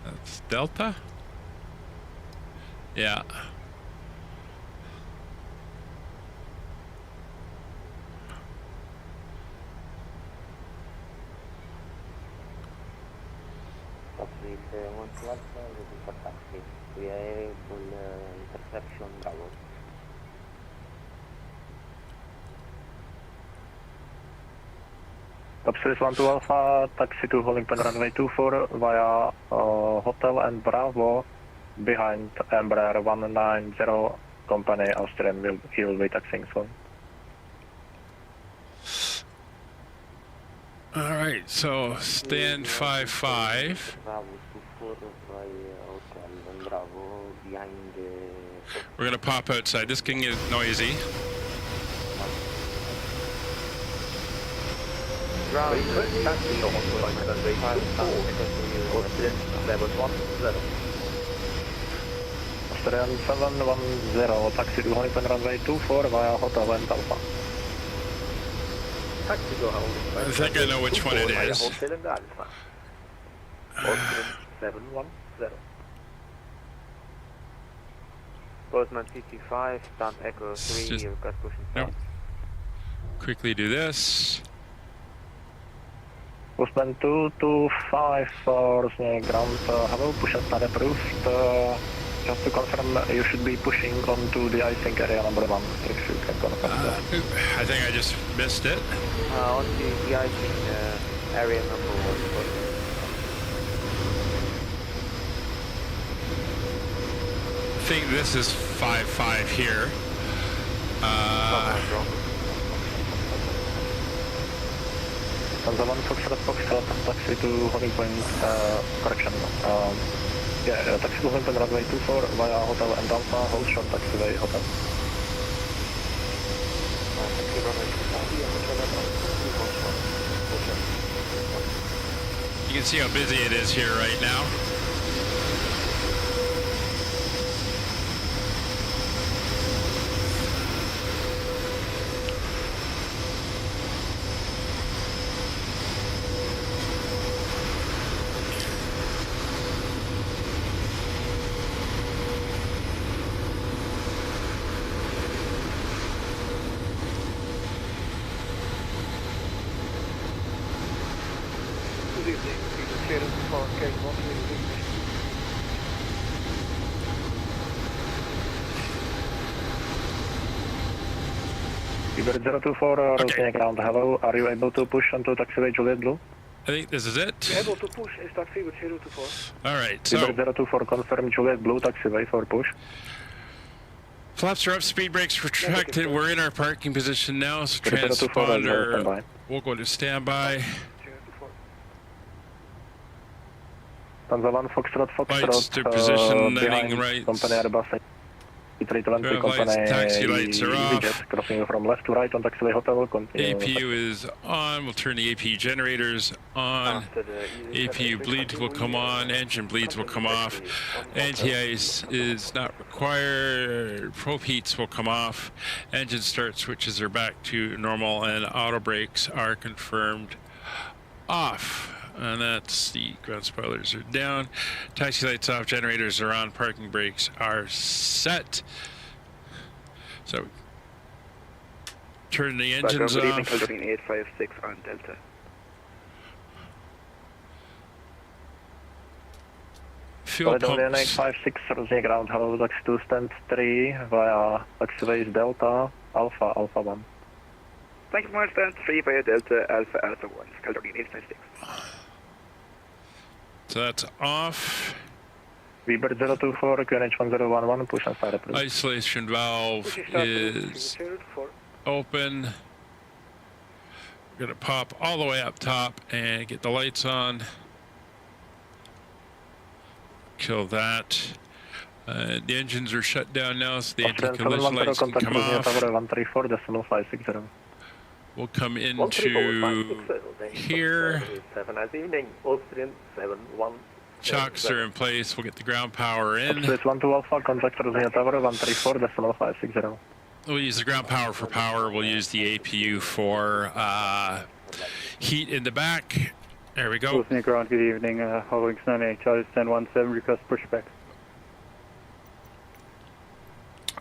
That's Delta. Yeah. With 112, looking for taxi. We are able interception Bravo. Top Series 12 Alpha, taxi to Honeycomb runway 24 via Hotel and Bravo behind Embraer 190 company Austrian he will be taxiing soon. Alright, so stand 5-5. We're gonna pop outside. This can get noisy. Austrian 710, taxi to Honeycomb runway 24 via Hotel and Alpha. Taxi to Honeycomb. I think I know which one it is. Hotel and Alpha. Austrian 710. Postman 55, stand Echo 3, Just, you've got pushing no. Quickly do this. Postman 225 for ground, hello, push and start approved. Just to confirm, you should be pushing onto the icing area number 1, if you can confirm that. I think I just missed it. On the icing area number 1. I think this is 5-5 here. On the one Foxtrot, taxi to Honeycomb, correction. Yeah, taxi to Honeycomb runway 24 via Hotel and Alpha, hold short taxiway Hotel. You can see how busy it is here right now. Uber 024, routine ground, hello, are you able to push onto taxiway Juliet Blue? I think this is it. Able to push is taxi with 024. Alright, so... Uber 024, confirm Juliet Blue taxiway for push. Flaps are up, speed brakes retracted. We're in our parking position now, so transponder we'll go to standby. Tanzalan Foxtrot, Lights to position, behind right. company Airbus 320, company taxi lights are off. Crossing from left to right on taxiway Hotel. Continue. APU is on. We'll turn the APU generators on. APU bleeds will come on. Engine bleeds will come off. Anti-ice is not required. Probe heats will come off. Engine start switches are back to normal, and auto brakes are confirmed off. And that's the ground spoilers are down. Taxi lights off, generators are on, parking brakes are set. So turn the engines off. 856 on Delta. Fuel Solid pumps. 856, Rosny ground, hello, taxi 2 stand 3 via taxiways Delta, Alpha, Alpha 1. Thank you very much, stand 3 via Delta, Alpha, Alpha 1, Caledonia 856. So that's off. Weber 024, QNH 1011, push and start approved. Isolation valve is open. We're gonna pop all the way up top and get the lights on. Kill that. The engines are shut down now, so the anti-collision lights can come off. 134, decimal 560. We'll come into here. Evening, Austrian 71. Chocks are in place. We'll get the ground power in. It's 12 Alpha, contact Rosny Tower, 134, decimal 560. We'll use the ground power for power. We'll use the APU for heat in the back. There we go. Austrian ground, good evening. Hovering 98, Charlie 1017, request pushback.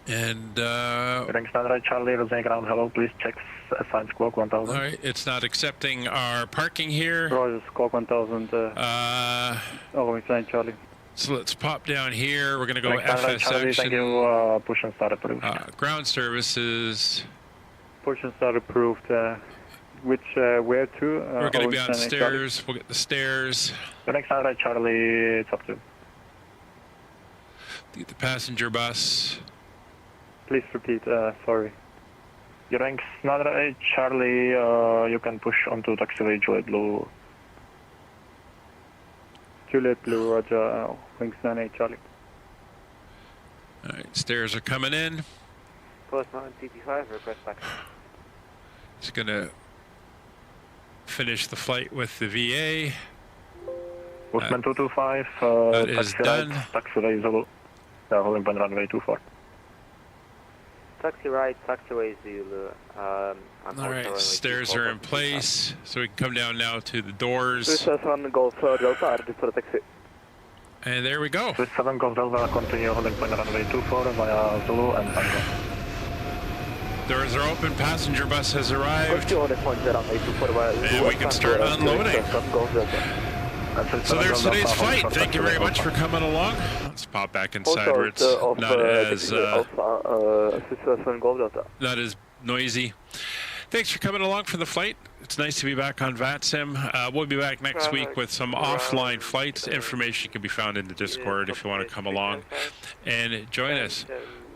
Ring stand right, Charlie, Rosny ground, hello, please check assigned squawk 1000. Alright, it's not accepting our parking here. Roger, squawk 1000, hovering sign, Charlie. So let's pop down here. We're going to go Ring stand right, FS Charlie, section. thank you, push and start approved. Ground services. Push and start approved. Which, where to? We're going to be on stairs. We'll get the stairs. Ring stand right, Charlie, it's up to. Get the passenger bus. Please repeat, sorry. Your ranks not right, Charlie, you can push onto taxiway Juliet Blue. Juliet Blue, roger, wings 98, Charlie. Alright, stairs are coming in. Postman TP5, request back. Just gonna finish the flight with the VA. Postman 225, that is done. Taxiway Zulu, holding point runway 24. Taxi right, taxiway Zulu. Alright, stairs are in place, so we can come down now to the doors. And there we go. Swiss 7 Golf Delta, continue holding point runway 24 via Zulu and Tango. Doors are open, passenger bus has arrived. And we can start unloading. So there's today's flight. Thank you very much for coming along. Let's pop back inside where it's not as noisy. Thanks for coming along for the flight. It's nice to be back on VATSim. We'll be back next week with some offline flights. Information can be found in the Discord if you want to come along and join us.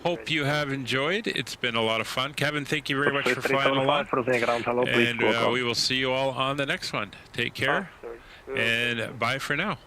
Hope you have enjoyed. It's been a lot of fun. Kevin, thank you very much for flying along. And we will see you all on the next one. Take care and bye for now.